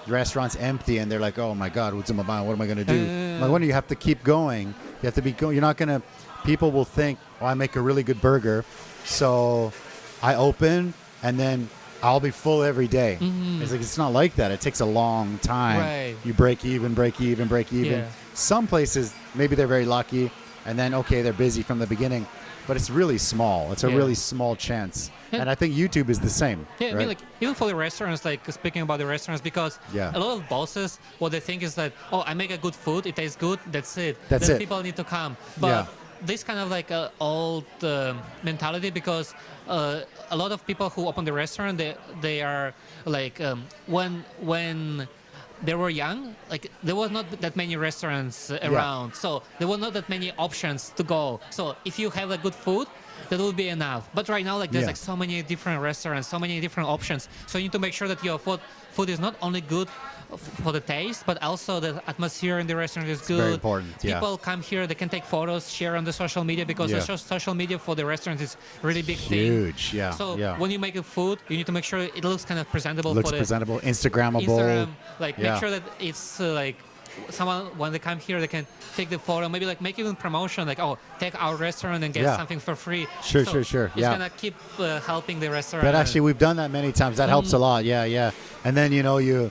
the restaurant's empty, and they're like, oh my God, what am I going to do? Like, when you have to keep going, you have to be going. You're not going to. People will think, oh, I make a really good burger, so I open, and then I'll be full every day. It's like it's not like that. It takes a long time. Right. You break even. Yeah. Some places maybe they're very lucky, and then they're busy from the beginning, but it's really small. It's a really small chance. And I think YouTube is the same. Yeah, right? I mean, like even for the restaurants, like speaking about the restaurants, because a lot of bosses, what they think is that, oh, I make a good food, it tastes good, that's it. That's then it. People need to come. But this kind of like old mentality, because a lot of people who open the restaurant, they are like when they were young, like there was not that many restaurants around, so there were not that many options to go. So if you have a good food, that will be enough. But right now, like there's like so many different restaurants, so many different options. So you need to make sure that your food is not only good for the taste, but also the atmosphere in the restaurant is good. Very important. Yeah. People come here, they can take photos, share on the social media, because the social media for the restaurant is really big thing. Huge. Yeah. So yeah. when you make a food, you need to make sure it looks kind of presentable. Looks for presentable, Instagrammable. Instagram, like make sure that it's like someone when they come here they can take the photo, maybe like make even promotion, like take our restaurant and get something for free. Sure. It's gonna keep helping the restaurant. But actually, we've done that many times. That helps a lot. Yeah. And then the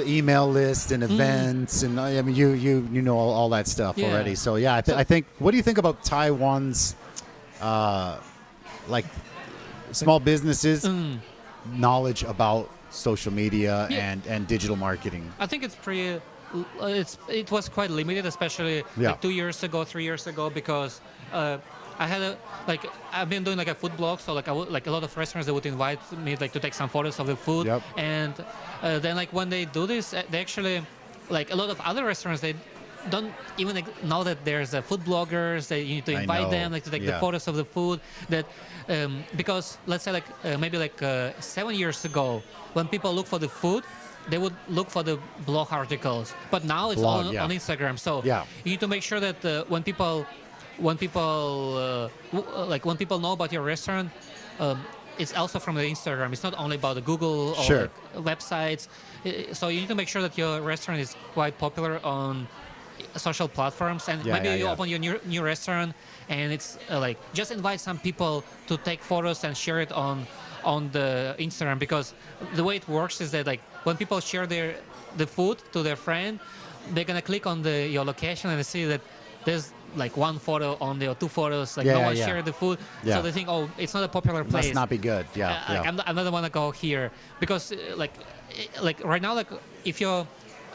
email list and events, and I mean you know all that stuff already. So I think. What do you think about Taiwan's like small businesses knowledge about social media and digital marketing? I think it's pretty. It was quite limited, especially like 2 years ago, 3 years ago, because I've been doing like a food blog, so like like a lot of restaurants, they would invite me like to take some photos of the food, and then like when they do this, they actually like a lot of other restaurants, they don't even know that there's food bloggers. That you need to invite them like to take the photos of the food. That because let's say like maybe like 7 years ago, when people look for the food, they would look for the blog articles. But now it's all on Instagram. So you need to make sure that when people know about your restaurant, it's also from the Instagram. It's not only about the Google or like websites. So you need to make sure that your restaurant is quite popular on social platforms, and maybe you open your new restaurant, and it's like just invite some people to take photos and share it on the Instagram, because the way it works is that like when people share the food to their friend, they're gonna click on your location and they see that there's like one photo only or two photos, like no one shared the food, so they think, oh, it's not a popular place. Must not be good. Like, I'm not want to go here, because like right now, like if your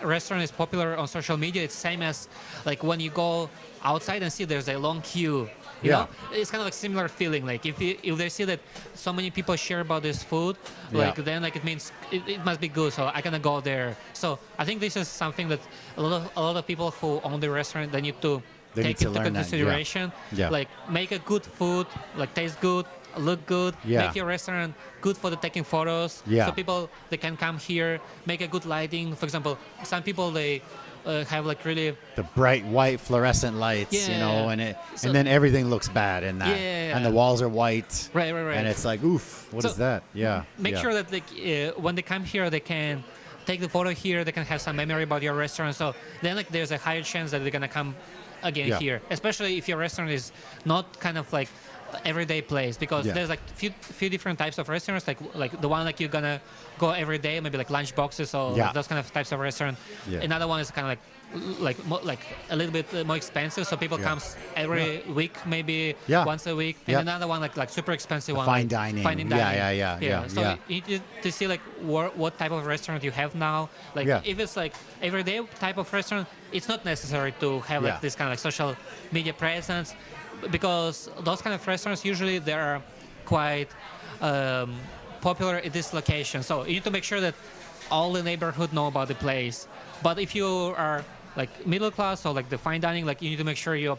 restaurant is popular on social media, it's same as like when you go outside and see there's a long queue. You know, it's kind of like similar feeling. Like if they see that so many people share about this food, like then like it means it must be good. So I gonna go there. So I think this is something that a lot of people who own the restaurant, they need to take into consideration. Like make a good food, like taste good, look good. Make your restaurant good for the taking photos. So people, they can come here. Make a good lighting. For example, some people they have like really the bright white fluorescent lights, you know, and then everything looks bad in that, and the walls are white, right, and it's like, oof, what is that? Make sure that like when they come here, they can take the photo here, they can have some memory about your restaurant, so then like there's a higher chance that they're gonna come again here, especially if your restaurant is not kind of like everyday place, because there's like few different types of restaurants, like the one like you're gonna go every day, maybe like lunch boxes or like those kind of types of restaurant. Another one is kind of like a little bit more expensive, so people comes every week, maybe once a week, and another one like super expensive one, fine dining. So you need to see like what type of restaurant you have now. Like if it's like everyday type of restaurant, it's not necessary to have like this kind of like social media presence, because those kind of restaurants usually they are quite popular at this location. So you need to make sure that all the neighborhood know about the place. But if you are like middle class or like the fine dining, like you need to make sure you're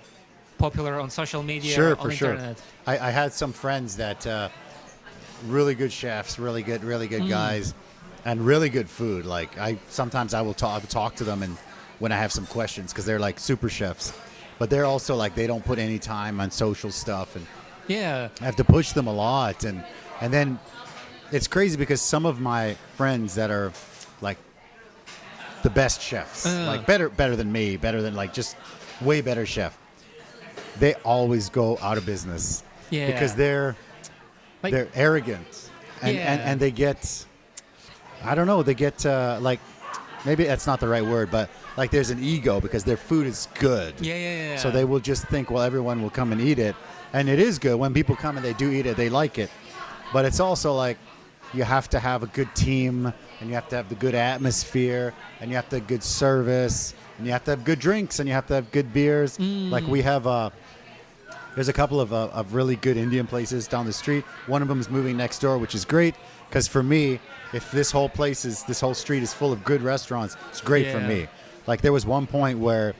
popular on social media, on internet. I had some friends that really good chefs, really good guys, and really good food. Like sometimes I will talk to them, and when I have some questions, because they're like super chefs, but they're also like they don't put any time on social stuff, and I have to push them a lot, and then it's crazy because some of my friends that are like the best chefs, like better than me, better than like just way better chef, they always go out of business because they're arrogant, and they get, I don't know, they get like, maybe that's not the right word, but like there's an ego because their food is good. So they will just think, well, everyone will come and eat it, and it is good. When people come and they do eat it, they like it, but it's also like you have to have a good team, and you have to have the good atmosphere, and you have to have good service, and you have to have good drinks, and you have to have good beers. Like we have there's a couple of really good Indian places down the street. One of them is moving next door, which is great, because for me, if this whole street is full of good restaurants, it's great for me. Like there was one point where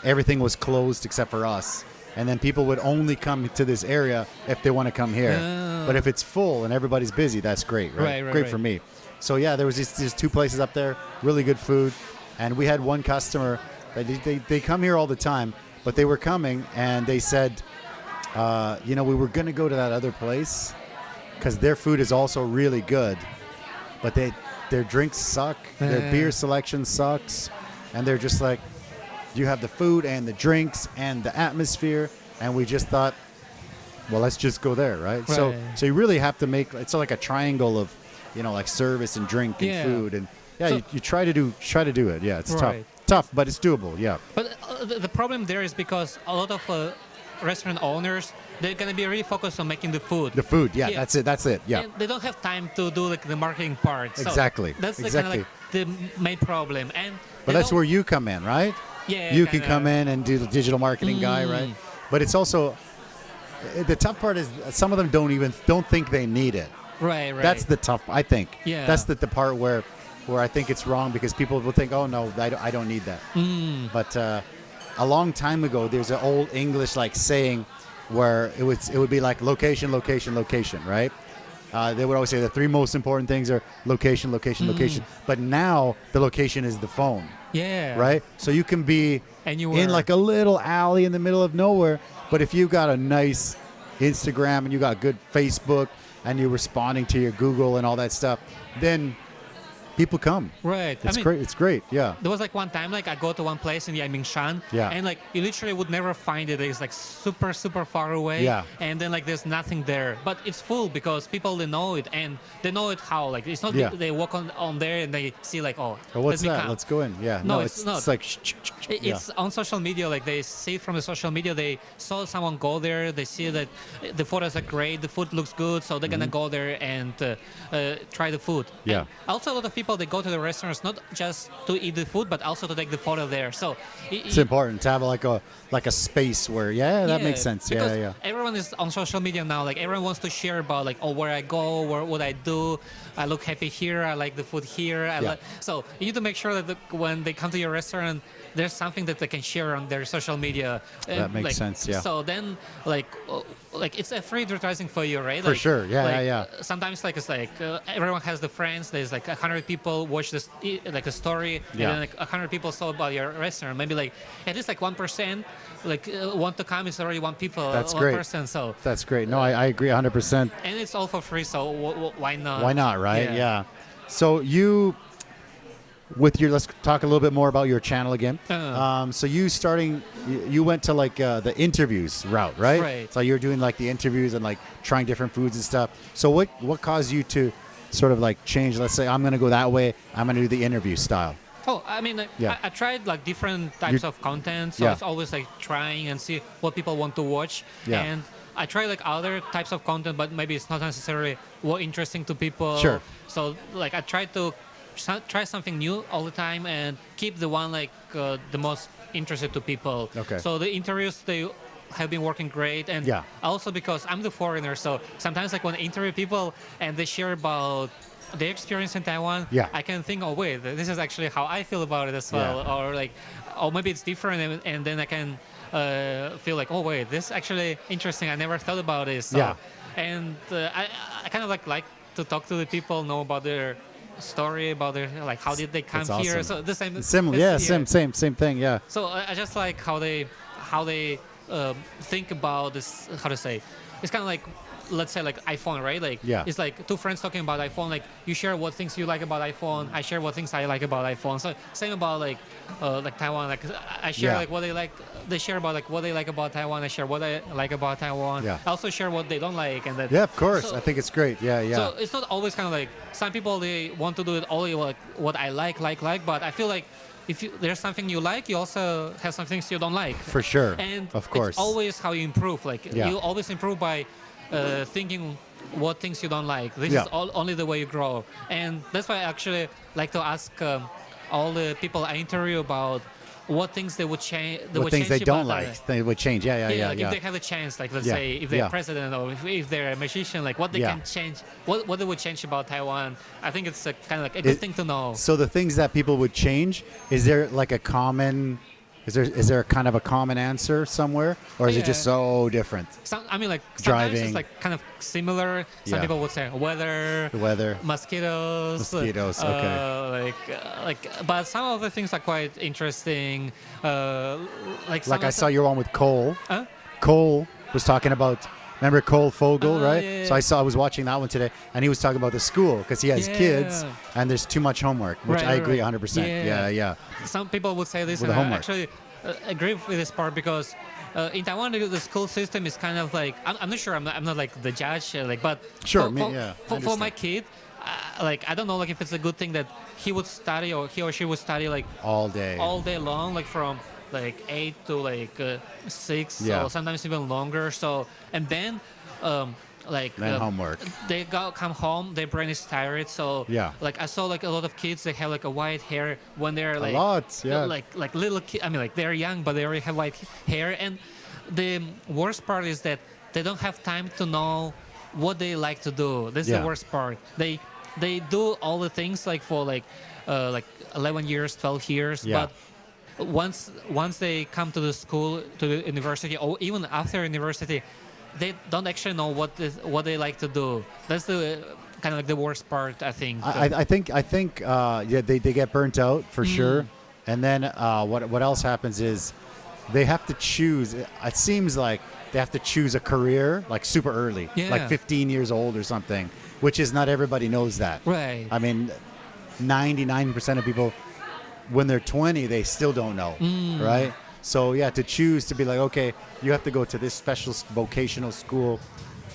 everything was closed except for us, and then people would only come to this area if they want to come here. But if it's full and everybody's busy, that's great, right? Great for me. So yeah, there was these two places up there, really good food, and we had one customer that they come here all the time, but they were coming and they said, we were going to go to that other place because their food is also really good, but their drinks suck, their beer selection sucks, and they're just like, you have the food and the drinks and the atmosphere, and we just thought, well, let's just go there, right? So you really have to make, it's like a triangle of, like service and drink and food, and so you try to do it. Yeah, it's tough, but it's doable. Yeah. But the problem there is because a lot of restaurant owners, they're gonna be really focused on making the food. That's it. Yeah. And they don't have time to do like the marketing part. So exactly. That's kind of like the main problem. But that's where you come in, right? Yeah. You can come in and do the digital marketing guy, right? But it's also, the tough part is some of them don't think they need it. Right. That's the tough, I think. Yeah. That's the part where I think it's wrong, because people will think, oh no, I don't need that. But a long time ago, there's an old English like saying where it would be like location, right? They would always say the three most important things are location. But now the location is the phone. Yeah. Right? So you can be in like a little alley in the middle of nowhere, but if you got a nice Instagram and you got good Facebook and you're responding to your Google and all that stuff, then people come. Right. It's great. It's great. Yeah. There was like one time, like I go to one place in Yangmingshan, and like you literally would never find it. It's like super, super far away. Yeah. And then like there's nothing there, but it's full because people they know it and they know it how. Like it's not they walk on there and they see like what's that? Come. Let's go in. Yeah. No, it's not. It's like it's on social media. Like they see it from the social media. They saw someone go there. They see that the photos are great. The food looks good, so they're gonna go there and try the food. Yeah. And also, a lot of people they go to the restaurants not just to eat the food, but also to take the photo there. So it's important to have like a space where that makes sense. Yeah. Everyone is on social media now. Like everyone wants to share about like where I go, what I do. I look happy here. I like the food here. So you need to make sure that when they come to your restaurant, there's something that they can share on their social media. That makes sense. Yeah. So then like it's a free advertising for you, right? For sure. Yeah. Sometimes like it's like everyone has the friends. There's like 100 people watch this like a story, and then like 100 people saw about your restaurant. Maybe like at least like 1% like want to come. It's already one great. person. So that's great. No, I agree 100%. And it's all for free. So why not? Why not? Right? Yeah. So let's talk a little bit more about your channel again. So you went to like the interviews route, right? Right. So you're doing like the interviews and like trying different foods and stuff. So what caused you to sort of like change? Let's say I'm going to go that way. I'm going to do the interview style. I mean, I tried like different types of content. So it's always like trying and see what people want to watch. Yeah. And I try like other types of content, but maybe it's not necessarily what interesting to people. Sure. So like I try to try something new all the time and keep the one like the most interested to people. Okay. So the interviews they have been working great, and also because I'm the foreigner, so sometimes like when I interview people and they share about their experience in Taiwan, I can think, oh wait, this is actually how I feel about it as well, or maybe it's different, and then I can feel like, oh wait, this is actually interesting. I never thought about this. So, and I kind of like to talk to the people, know about their story, about their like how did they come here. So the same same thing. Yeah. So I just like how they think about this. How to say? It's kind of like, let's say like iPhone, right? Like it's like two friends talking about iPhone. Like you share what things you like about iPhone. I share what things I like about iPhone. So same about like Taiwan. Like I share like what they like. They share about like what they like about Taiwan. I share what I like about Taiwan. I also share what they don't like, and that. Yeah, of course. So, I think it's great. Yeah. So it's not always kind of like some people they want to do it only like what I like. But I feel like if there's something you like, you also have some things you don't like. For sure. And of course, it's always how you improve. Like you always improve by thinking what things you don't like. This is only the way you grow. And that's why I actually like to ask all the people I interview about what things they would change. What things they don't like, they would change. Yeah. Like if they have a chance, like let's say if they're president or if they're a musician, like what they can change, what they would change about Taiwan. I think it's kind of like a good thing to know. So the things that people would change, is there like a common? Is there kind of a common answer somewhere, or is it just so different? I mean, like sometimes driving, it's like kind of similar. Some people would say the weather, mosquitoes. Okay. But some of the things are quite interesting. Like I saw your one with Cole. Huh? Cole was talking about. Remember Cole Fogel, right? Yeah. So I was watching that one today, and he was talking about the school because he has kids, and there's too much homework, which I agree 100%. Yeah. Some people would say this, with and the homework. I actually agree with this part because in Taiwan the school system is kind of like I'm not sure. I'm not like the judge, but sure, for my kid, like I don't know, like if it's a good thing that he would study or he or she would study like all day long, like from like 8 to like 6 or sometimes even longer. So and then homework. They come home, their brain is tired. So like I saw like a lot of kids, they have like a white hair when they're like like little kids. I mean like they're young, but they already have white hair. And the worst part is that they don't have time to know what they like to do. This is the worst part. They do all the things like for like 11 years, 12 years, but once they come to the school, to the university, or even after university, they don't actually know what they like to do. That's the kind of like the worst part, I think. I think they get burnt out for sure. And then what else happens is they have to choose. It seems like they have to choose a career like super early, like 15 years old or something, which is not everybody knows that. Right. I mean, 99% of people, when they're 20, they still don't know, right? So yeah, to choose to be like, okay, you have to go to this special vocational school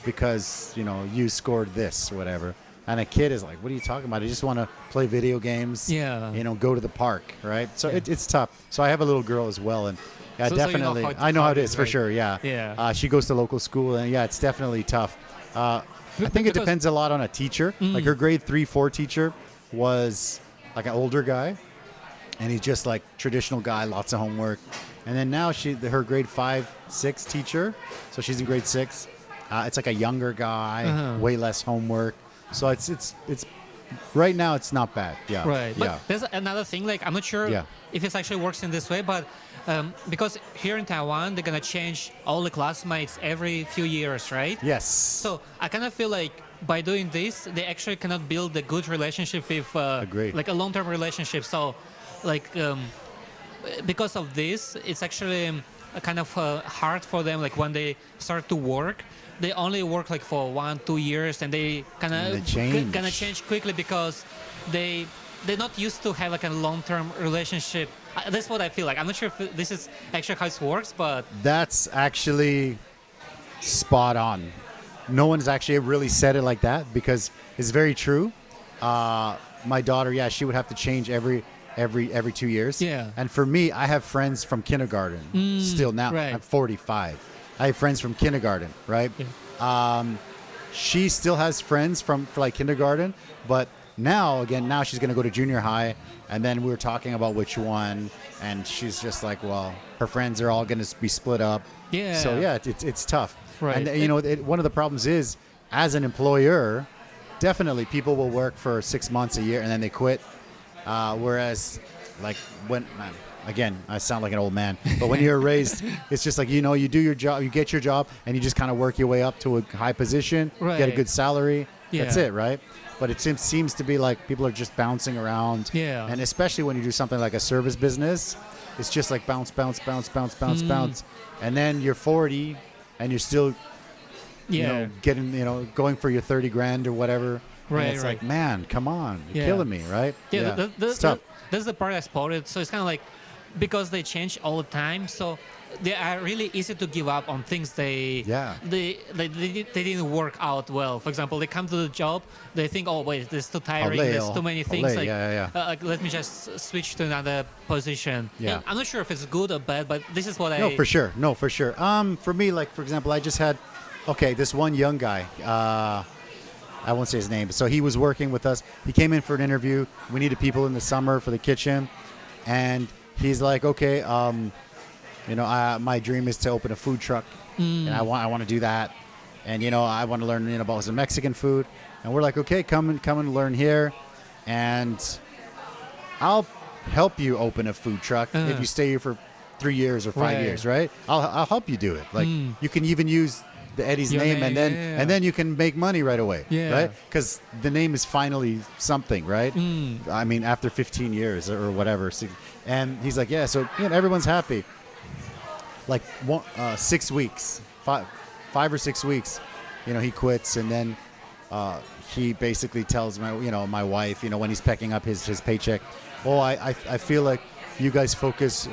because, you know, you scored this or whatever. And a kid is like, what are you talking about? I just want to play video games, you know, go to the park, right? So it's tough. So I have a little girl as well, and yeah, definitely. So you know I know how it is, right? for sure, yeah. Yeah. She goes to local school, and yeah, it's definitely tough. I think it depends a lot on a teacher. Like her grade 3-4 teacher was like an older guy, and he's just like traditional guy, lots of homework. And then now her grade 5-6 teacher, so she's in grade 6. It's like a younger guy, way less homework. So it's right now it's not bad. Yeah. Right. But Yeah. there's another thing. Like I'm not sure if it actually works in this way, but because here in Taiwan they're gonna change all the classmates every few years, right? Yes. So I kind of feel like by doing this, they actually cannot build a good relationship with Agreed. like a long-term relationship. So like because of this, it's actually kind of hard for them. Like when they start to work, they only work like for 1-2 years, and they kind of gonna change quickly because they're not used to have like a long-term relationship. That's what I feel like. I'm not sure if this is actually how it works, but That's actually spot on. No one's actually really said it like that because it's very true. My daughter, yeah, she would have to change every 2 years. Yeah. And for me, I have friends from kindergarten still now. right. I'm 45. I have friends from kindergarten, right? Yeah. She still has friends for like kindergarten, but now she's going to go to junior high, and then we were talking about which one, and she's just like, well, her friends are all going to be split up. Yeah. So yeah, it's tough. Right. And you know, one of the problems is, as an employer, definitely people will work for 6 months, a year, and then they quit. Whereas, like again, I sound like an old man, but when you're raised, it's just like, you know, you do your job, you get your job, and you just kind of work your way up to a high position, get a Right. good salary. That's Yeah. it, right? But it seems to be like people are just bouncing around. Yeah. And especially when you do something like a service business, it's just like bounce. And then you're 40 and you're still, you know, getting, you know, going for your 30 grand or whatever. Right, And it's right. like, man, come on. You're Yeah. killing me, right? Yeah, It's tough. that's the part I spotted. So it's kind of like because they change all the time, so they are really easy to give up on things they didn't work out well. For example, they come to the job, they think, oh wait, this is too tiring, there's too many things. Like, like, let me just switch to another position. Yeah. And I'm not sure if it's good or bad, but this is what I. No, for sure. For me, like, for example, I just had, this one young guy. I won't say his name. So he was working with us. He came in for an interview. We needed people in the summer for the kitchen. And he's like, okay, you know, my dream is to open a food truck. And I want to do that. And, you know, I want to learn, you know, about some Mexican food. And we're like, okay, come and learn here. And I'll help you open a food truck if you stay here for 3 years or 5 years, right? I'll help you do it. Like, you can even use the Eddy's name, and then you can make money right away, right? Because the name is finally something, right? I mean, after 15 years or whatever. And he's like, yeah, so, you know, everyone's happy. Like 6 weeks, 5 or 6 weeks, you know, he quits, and then he basically tells my wife, you know, when he's picking up his paycheck, oh, I feel like you guys focus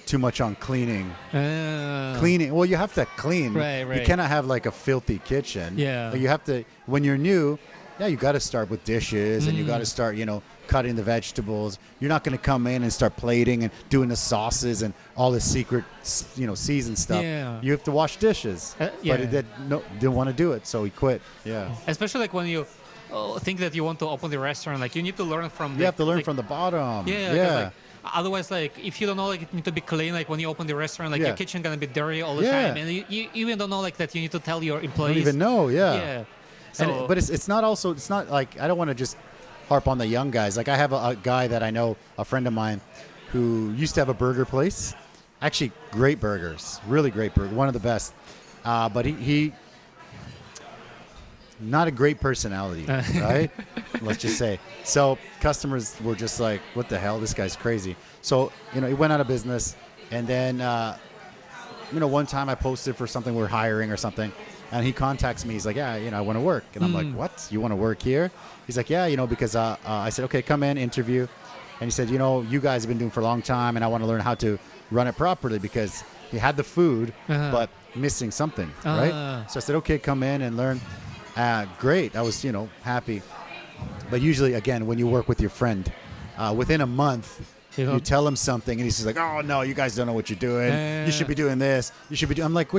too much on cleaning. Cleaning. Well, you have to clean. Right. You cannot have like a filthy kitchen. Yeah. But you have to, when you're new, you got to start with dishes, and you got to start, you know, cutting the vegetables. You're not going to come in and start plating and doing the sauces and all the secret, you know, seasoned stuff. Yeah. You have to wash dishes. But he didn't want to do it, so he quit. Yeah. Especially like when you think that you want to open the restaurant, like you need to learn from. You have to learn from the bottom. Yeah. Like, otherwise, like if you don't know, like it need to be clean. Like when you open the restaurant, like your kitchen gonna be dirty all the time, and you even don't know like that. You need to tell your employees. You don't even know. Yeah. Yeah. So, but it's not like, I don't want to just harp on the young guys. Like I have a guy that I know, a friend of mine, who used to have a burger place. Actually, great burgers, really great burger, one of the best. But he not a great personality, right? Let's just say. So customers were just like, what the hell? This guy's crazy. So, you know, he went out of business. And then, you know, one time I posted for something, we're hiring or something. And he contacts me. He's like, yeah, I want to work. And I'm like, what? You want to work here? He's like, yeah, because I said, okay, come in, interview. And he said, you guys have been doing for a long time, and I want to learn how to run it properly, because he had the food, but missing something, right? So I said, okay, come in and learn. Great. I was, happy. But usually, again, when you work with your friend, within a month, you tell him something, and he's just like, oh, no, you guys don't know what you're doing. You should be doing this. You should be doing. I'm like,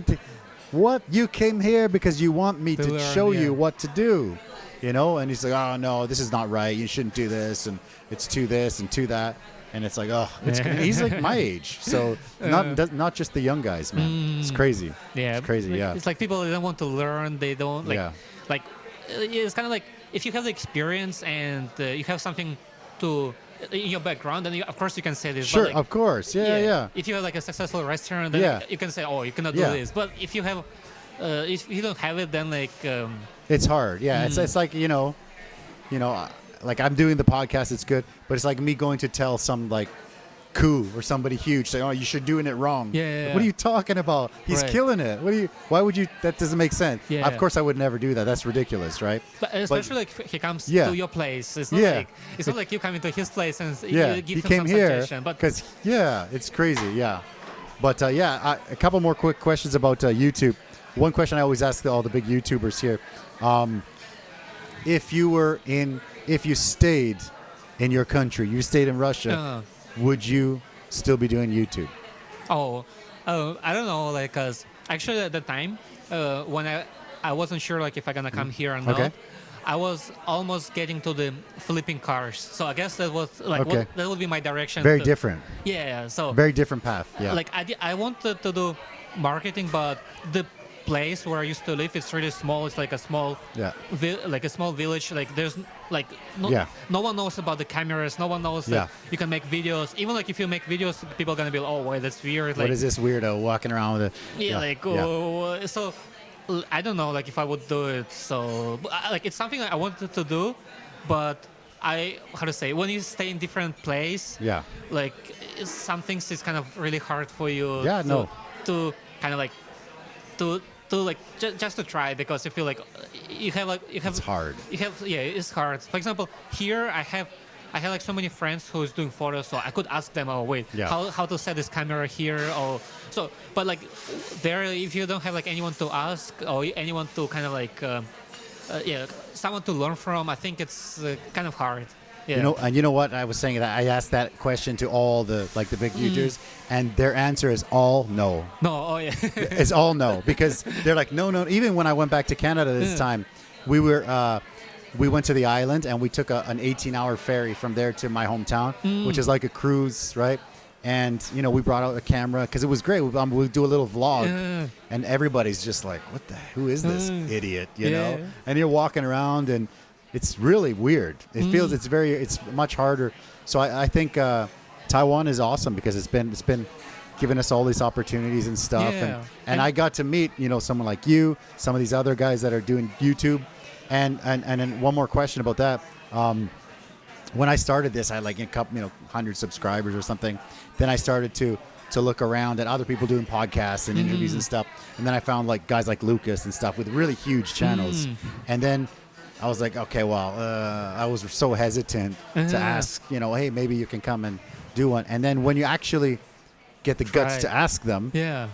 what? You came here because you want me to show you what to do, And he's like, oh, no, this is not right. You shouldn't do this, and it's to this and to that. And it's like, he's like my age. So not just the young guys, man. It's crazy. Yeah. It's crazy, yeah. It's like people, they don't want to learn. They don't, like it's kind of like if you have the experience and you have something to in your background, then of course you can say this. Sure, but of course. Yeah. If you have like a successful restaurant, then you can say, oh, you cannot do this. But if you have, if you don't have it, then like... it's hard. Yeah, it's like, like I'm doing the podcast, it's good. But it's like me going to tell some like coup or somebody huge, say, oh, you're doing it wrong. Yeah. What are you talking about? He's killing it. Why would you, that doesn't make sense. Yeah. Of course I would never do that. That's ridiculous, right? But especially like he comes to your place. It's not it's not like you come into his place and you give him some suggestion. But because it's crazy. Yeah. But a couple more quick questions about YouTube. One question I always ask all the big YouTubers here. If you stayed in your country, you stayed in Russia, would you still be doing YouTube? I don't know, like, cause actually at the time when I wasn't sure like if I'm gonna come here or not, I was almost getting to the flipping cars. So I guess that was like that would be my direction. Very different. Yeah. So very different path. Yeah. Like I wanted to do marketing, but the place where I used to live, it's really small. It's like a small, like a small village. Like there's like no one knows about the cameras. No one knows that you can make videos. Even like if you make videos, people are gonna be like, oh, wait, that's weird. Like, what is this weirdo walking around with it? So I don't know, like if I would do it. So like it's something I wanted to do, but when you stay in different place, like some things is kind of really hard for you. To kind of like to like just to try, because you feel like you have it's hard. It's hard. For example, here I have like so many friends who's doing photos, so I could ask them, how to set this camera here, or so. But like there, if you don't have like anyone to ask or anyone to kind of like someone to learn from, I think it's kind of hard. Yeah. And you know what? I was saying that I asked that question to all the big YouTubers, and their answer is all no. No, It's all no, because they're like no. Even when I went back to Canada this time, we went to the island and we took an 18-hour ferry from there to my hometown, which is like a cruise, right? And we brought out a camera because it was great. We do a little vlog, and everybody's just like, who is this idiot? You know? And you're walking around and it's really weird. It feels it's much harder. So I think Taiwan is awesome because it's been giving us all these opportunities and stuff. And I got to meet someone like you, some of these other guys that are doing YouTube. And then one more question about that. When I started this, I had like a couple 100 subscribers or something. Then I started to look around at other people doing podcasts and interviews and stuff. And then I found like guys like Lucas and stuff with really huge channels. And then I was like, okay, well, I was so hesitant to ask, hey, maybe you can come and do one. And then when you actually get the guts to ask them, they're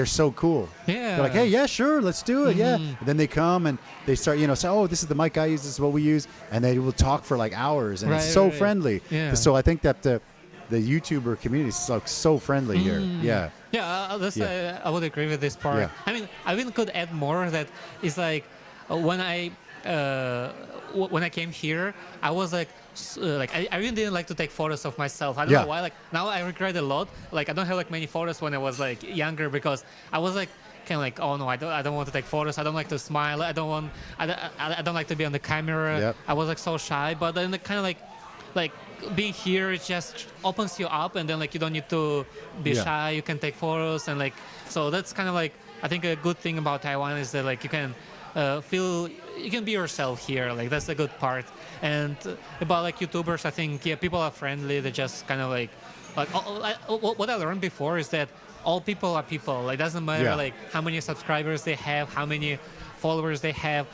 so cool. They're like, hey, yeah, sure, let's do it. And then they come and they start, say, oh, this is the mic I use, this is what we use. And they will talk for like hours, and it's so friendly. So I think that the YouTuber community is so friendly here. I would agree with this part. I mean, I even could add more that is like, when I came here, I was like I really didn't like to take photos of myself. I don't know why. Like now I regret a lot. Like I don't have like many photos when I was like younger, because I was like kind of like, oh no, I don't want to take photos. I don't like to smile. I don't like to be on the camera. I was like so shy. But then kind of like being here, it just opens you up, and then like you don't need to be shy. You can take photos, and like so that's kind of like, I think a good thing about Taiwan is that like you can you can be yourself here. Like that's the good part. And about like YouTubers, I think people are friendly. They just kind of like like what I learned before is that all people are people. Like, doesn't matter like how many subscribers they have, how many followers they have.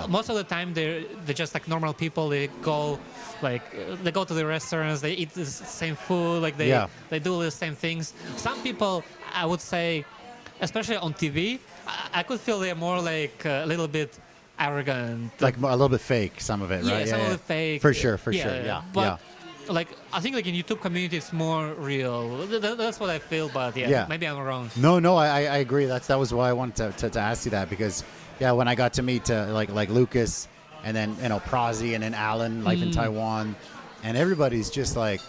Most of the time they're just like normal people. They go to the restaurants, they eat the same food, like they do the same things. Some people, I would say, especially on TV, I could feel they're more like a little bit arrogant, like a little bit fake, some of it, right? Some of it fake, for sure. But like, I think like in YouTube community it's more real. That's what I feel, but maybe I'm wrong. No, I agree. That was why I wanted to ask you that, because when I got to meet like Lucas, and then Prazi, and then Alan, life in Taiwan, and everybody's just like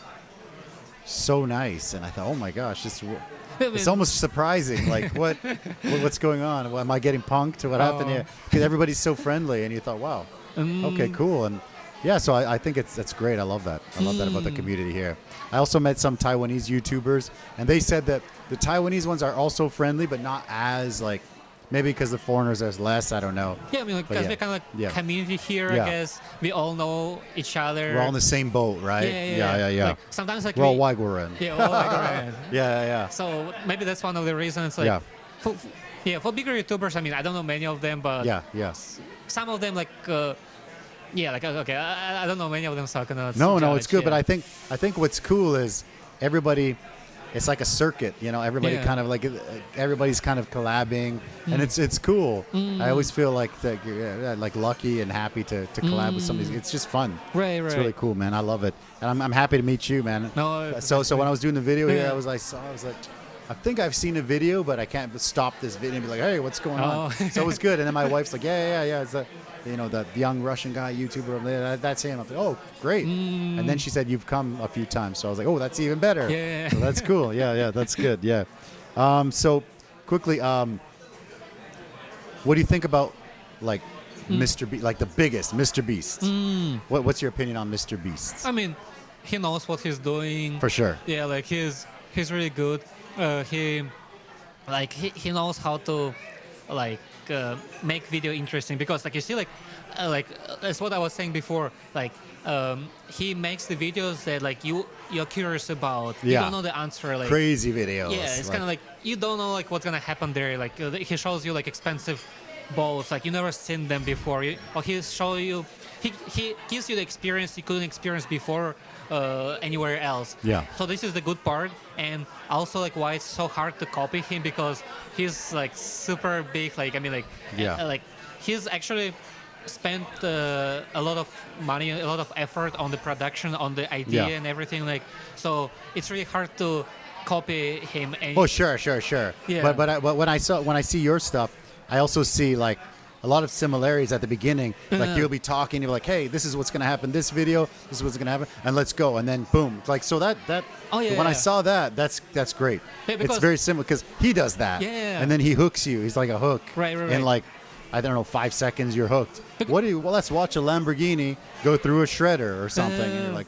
so nice, and I thought, oh my gosh, it's almost surprising. Like, what's going on? Am I getting punked? What happened here? Because everybody's so friendly, and you thought, wow, okay, cool. And so I think that's great. I love that. I love that about the community here. I also met some Taiwanese YouTubers, and they said that the Taiwanese ones are also friendly, but not as like, maybe because the foreigners are less. I don't know. Yeah, I mean, because we're kind of like community here. I guess we all know each other. We're all in the same boat, right? Yeah. Like, sometimes like we're all Waiguren. Yeah, all Waiguren. Yeah. So maybe that's one of the reasons. Like, for bigger YouTubers, I mean, I don't know many of them, but some of them like. Okay, I don't know many of them, so I cannot No, it's good, but I think what's cool is everybody. It's like a circuit, Everybody kind of like everybody's kind of collabing, and it's cool. I always feel like like lucky and happy to collab with somebody. It's just fun. Right. It's really cool, man. I love it, and I'm happy to meet you, man. No. So when I was doing the video here, I was like, I think I've seen a video, but I can't stop this video and be like, hey, what's going on? So it was good, and then my wife's like, yeah, it's the young Russian guy YouTuber over there. That's him. I was like, oh, great. And then she said, you've come a few times. So I was like, oh, that's even better. Yeah. So that's cool. Yeah, that's good. Yeah. So quickly, what do you think about like Mr. Beast, like the biggest Mr. Beast? What's your opinion on Mr. Beast? I mean, he knows what he's doing. For sure. Yeah, like he's really good. He knows how to make video interesting, because like you see like that's what I was saying before, like he makes the videos that like you're curious about. You don't know the answer, like crazy videos. Yeah, it's kind of like you don't know like what's gonna happen there. Like he shows you like expensive boats, like you never seen them before. He gives you the experience you couldn't experience before anywhere else. Yeah. So this is the good part, and also like why it's so hard to copy him, because he's like super big. Like I mean, like like he's actually spent a lot of money, a lot of effort on the production, on the idea and everything. Like so, it's really hard to copy him. Oh sure. Yeah. But when I see your stuff, I also see like a lot of similarities at the beginning. Like you'll be talking, you're like, hey, this is what's going to happen this video, this is what's going to happen, and let's go. And then boom. Like, so when I saw that's great. Yeah, it's very similar, because he does that. Yeah. And then he hooks you. He's like a hook. Right. In like, I don't know, 5 seconds, you're hooked. Well, let's watch a Lamborghini go through a shredder or something. And you're like,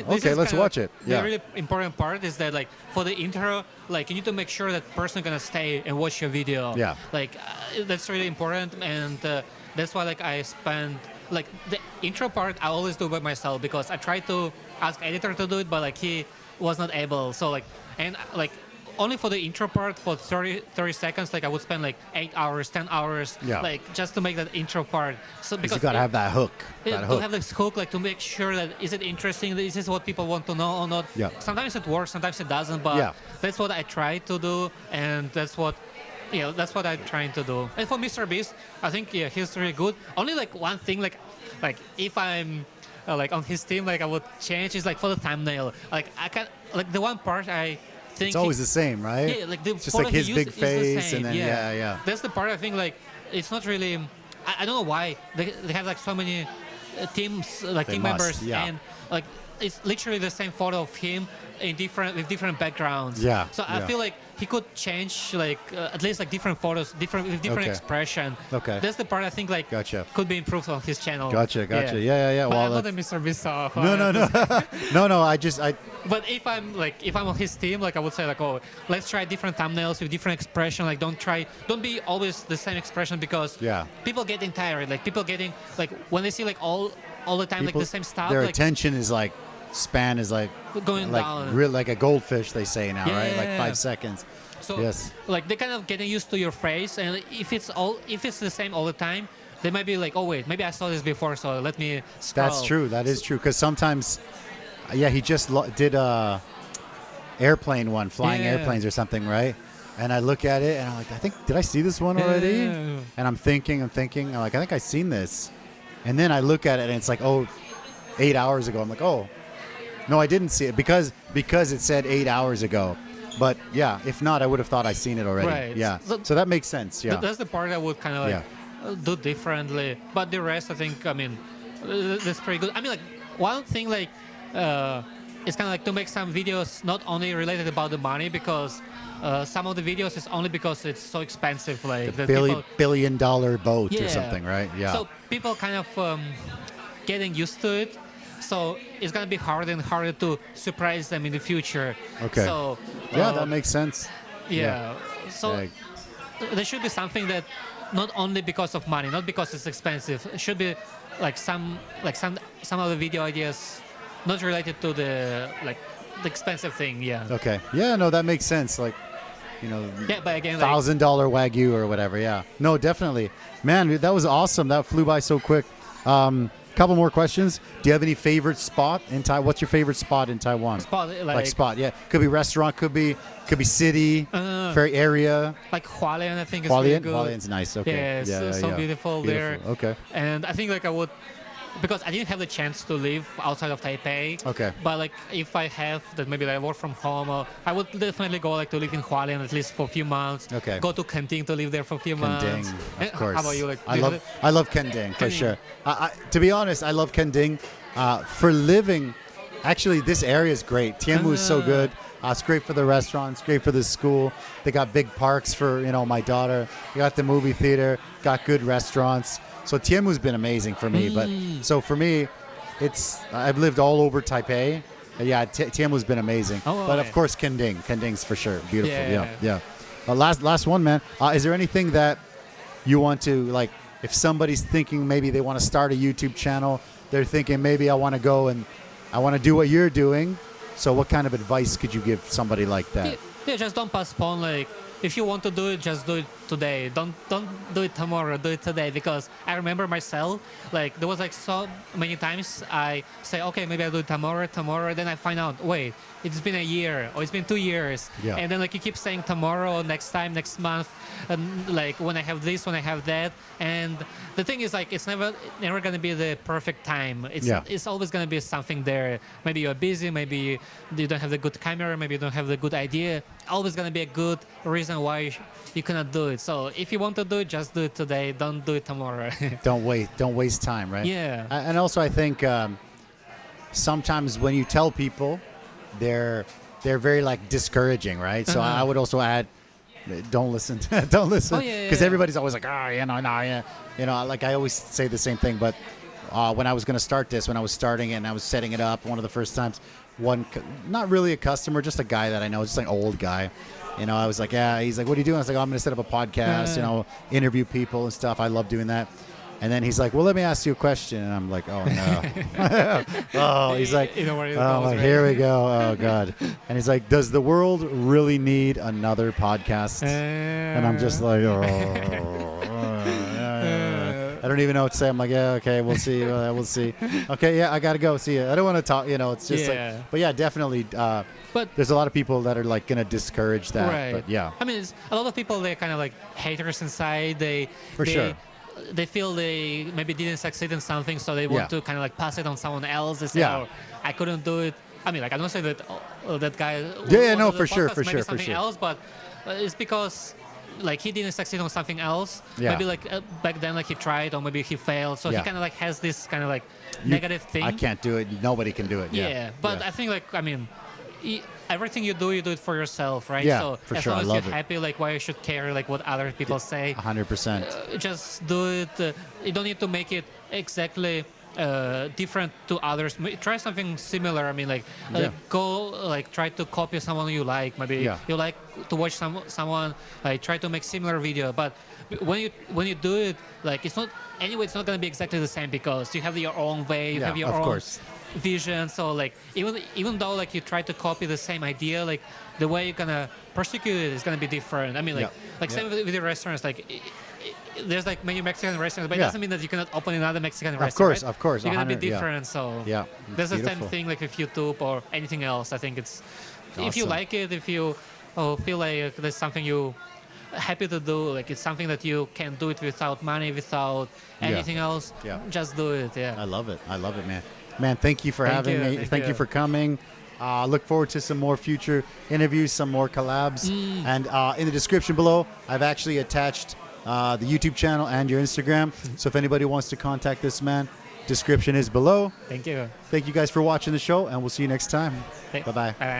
okay, let's watch it. The really important part is that like for the intro, like you need to make sure that person gonna stay and watch your video. Yeah. Like that's really important, and that's why like I spend like the intro part I always do by myself, because I try to ask editor to do it, but like he was not able. So like only for the intro part for 30 seconds, like I would spend like 8 hours, 10 hours, like just to make that intro part. So because you gotta have that hook. To have this hook, like to make sure that is it interesting, is this what people want to know or not. Yeah. Sometimes it works, sometimes it doesn't, but that's what I try to do, and that's what I'm trying to do. And for Mr. Beast, I think he's really good. Only like one thing, like if I'm like on his team, like I would change is like for the thumbnail. Like I can like the one part I think it's always the same, right? Yeah, like the just like his big face, and then That's the part I think like it's not really. I don't know why they have like so many teams, like team members, and like it's literally the same photo of him with different backgrounds. Yeah. So I feel like he could change like at least like different photos, with different expression. Okay. That's the part I think like could be improved on his channel. Gotcha. Yeah. But I'm not a Mr. Beast. No. I. But if I'm on his team, like I would say like, oh, let's try different thumbnails with different expression. Like don't be always the same expression, because people getting tired. Like people getting like when they see like all the time like the same stuff. Their like, attention is like span is like going down. like a goldfish, they say now, right? Like 5 seconds. So yes. like they're kind of getting used to your face, and if it's the same all the time, they might be like, oh wait, maybe I saw this before, so let me scroll. That's true. That is true. Because sometimes, he just did a airplane one, flying airplanes or something, right? And I look at it and I'm like, did I see this one already? And I'm thinking, I'm like, I think I've seen this. And then I look at it and it's like, 8 hours ago. I'm like, oh, no, I didn't see it because it said 8 hours ago. But yeah, if not, I would have thought I'd seen it already. Right. Yeah. So that makes sense. Yeah. That's the part I would kind of like do differently. But the rest, I think, I mean, that's pretty good. I mean, like one thing, like, it's kind of like to make some videos not only related about the money, because some of the videos is only because it's so expensive, like the billion dollar boat or something, right? Yeah. So people kind of getting used to it. So it's gonna be harder and harder to surprise them in the future. Okay. So that makes sense. Yeah. So there should be something that not only because of money, not because it's expensive. It should be like some of the video ideas not related to the expensive thing. Yeah. Okay. Yeah. No, that makes sense. Like, but again, $1,000 Wagyu or whatever. Yeah. No, definitely. Man, that was awesome. That flew by so quick. Couple more questions. Do you have any favorite spot in Taiwan? What's your favorite spot in Taiwan? Spot, yeah. Could be restaurant, could be city, very area. Like Hualien, I think is really good. Hualien's nice. Okay. Yeah, it's so beautiful there. Okay. And I think like I would, because I didn't have the chance to live outside of Taipei. Okay. But like if I have that, maybe I work from home, I would definitely go like to live in Hualien at least for a few months. Okay. Go to Kenting to live there for a few months. Of course. How about you? Like, I love Kenting for sure. To be honest, I love Kenting. For living, actually, this area is great. Tianmu is so good. It's great for the restaurants, great for the school. They got big parks for my daughter. You got the movie theater, got good restaurants. So Tianmu's been amazing for me. But so for me, I've lived all over Taipei. Yeah, Tianmu's been amazing. But of course, Kenting's for sure beautiful. Yeah. Last one, man. Is there anything that you want to, like, if somebody's thinking maybe they want to start a YouTube channel, they're thinking maybe I want to go and I want to do what you're doing. So what kind of advice could you give somebody like that? Yeah, just don't postpone. Like, if you want to do it, just do it today. Don't do it tomorrow. Do it today. Because I remember myself, like there was like so many times I say, okay, maybe I'll do it tomorrow. Then I find out, wait, it's been a year or it's been 2 years. Yeah. And then like you keep saying tomorrow, next time, next month, and like when I have this, when I have that. And the thing is, like, it's never gonna be the perfect time. It's always gonna be something there. Maybe you're busy. Maybe you don't have the good camera. Maybe you don't have the good idea. Always gonna be a good reason why you cannot do it. So if you want to do it, just do it today. Don't do it tomorrow. Don't waste time, right? Yeah. And also, I think sometimes when you tell people, they're very like discouraging, right? So I would also add, don't listen, because everybody's always like, like I always say the same thing. But when I was going to start this, when I was starting it and I was setting it up, one of the first times, not really a customer, just a guy that I know, just an old guy. I was like, he's like, what are you doing? I was like, I'm going to set up a podcast, interview people and stuff. I love doing that. And then he's like, well, let me ask you a question. And I'm like, oh, no. He's like, here we go. Oh, God. And he's like, does the world really need another podcast? And I'm just like, I don't even know what to say. I'm like, okay, we'll see. We'll see. Okay, I got to go. See you. I don't want to talk, it's just like, but yeah, definitely. But there's a lot of people that are like going to discourage that. Right. But yeah. I mean, a lot of people, they're kind of like haters inside. Sure. They feel they maybe didn't succeed in something, so they want to kind of like pass it on someone else. They say, oh, I couldn't do it. I mean, like, I don't say that that guy. For sure. Else, but it's because like he didn't succeed on something else. Yeah. Maybe like back then, like he tried or maybe he failed. So he kind of like has this kind of like negative thing. I can't do it. Nobody can do it. Yeah. But I think like, I mean, everything you do it for yourself, right? Yeah, so for as sure. long as I love you're happy, like why you should care like what other people say. 100%. Just do it. You don't need to make it exactly different to others. Try something similar. I mean, like go like try to copy someone you like. Maybe you like to watch someone like try to make similar video. But when you do it, like it's not gonna be exactly the same because you have your own way. You have your own vision. So like even though like you try to copy the same idea, like the way you're gonna prosecute it is gonna be different. I mean, like same with the restaurants. Like there's like many Mexican restaurants, but it doesn't mean that you cannot open another Mexican restaurant. Of course, you're gonna be different. So there's the beautiful. same thing like with YouTube or anything else. I think it's if you like it, if you feel like there's something you happy to do, like it's something that you can do it without money, without anything else. Just do it. I love it, man. Thank you for having me. Thank you for coming. Look forward to some more future interviews, some more collabs. And in the description below, I've actually attached the YouTube channel and your Instagram. So if anybody wants to contact this man, description is below. Thank you. Thank you guys for watching the show, and we'll see you next time. Bye-bye.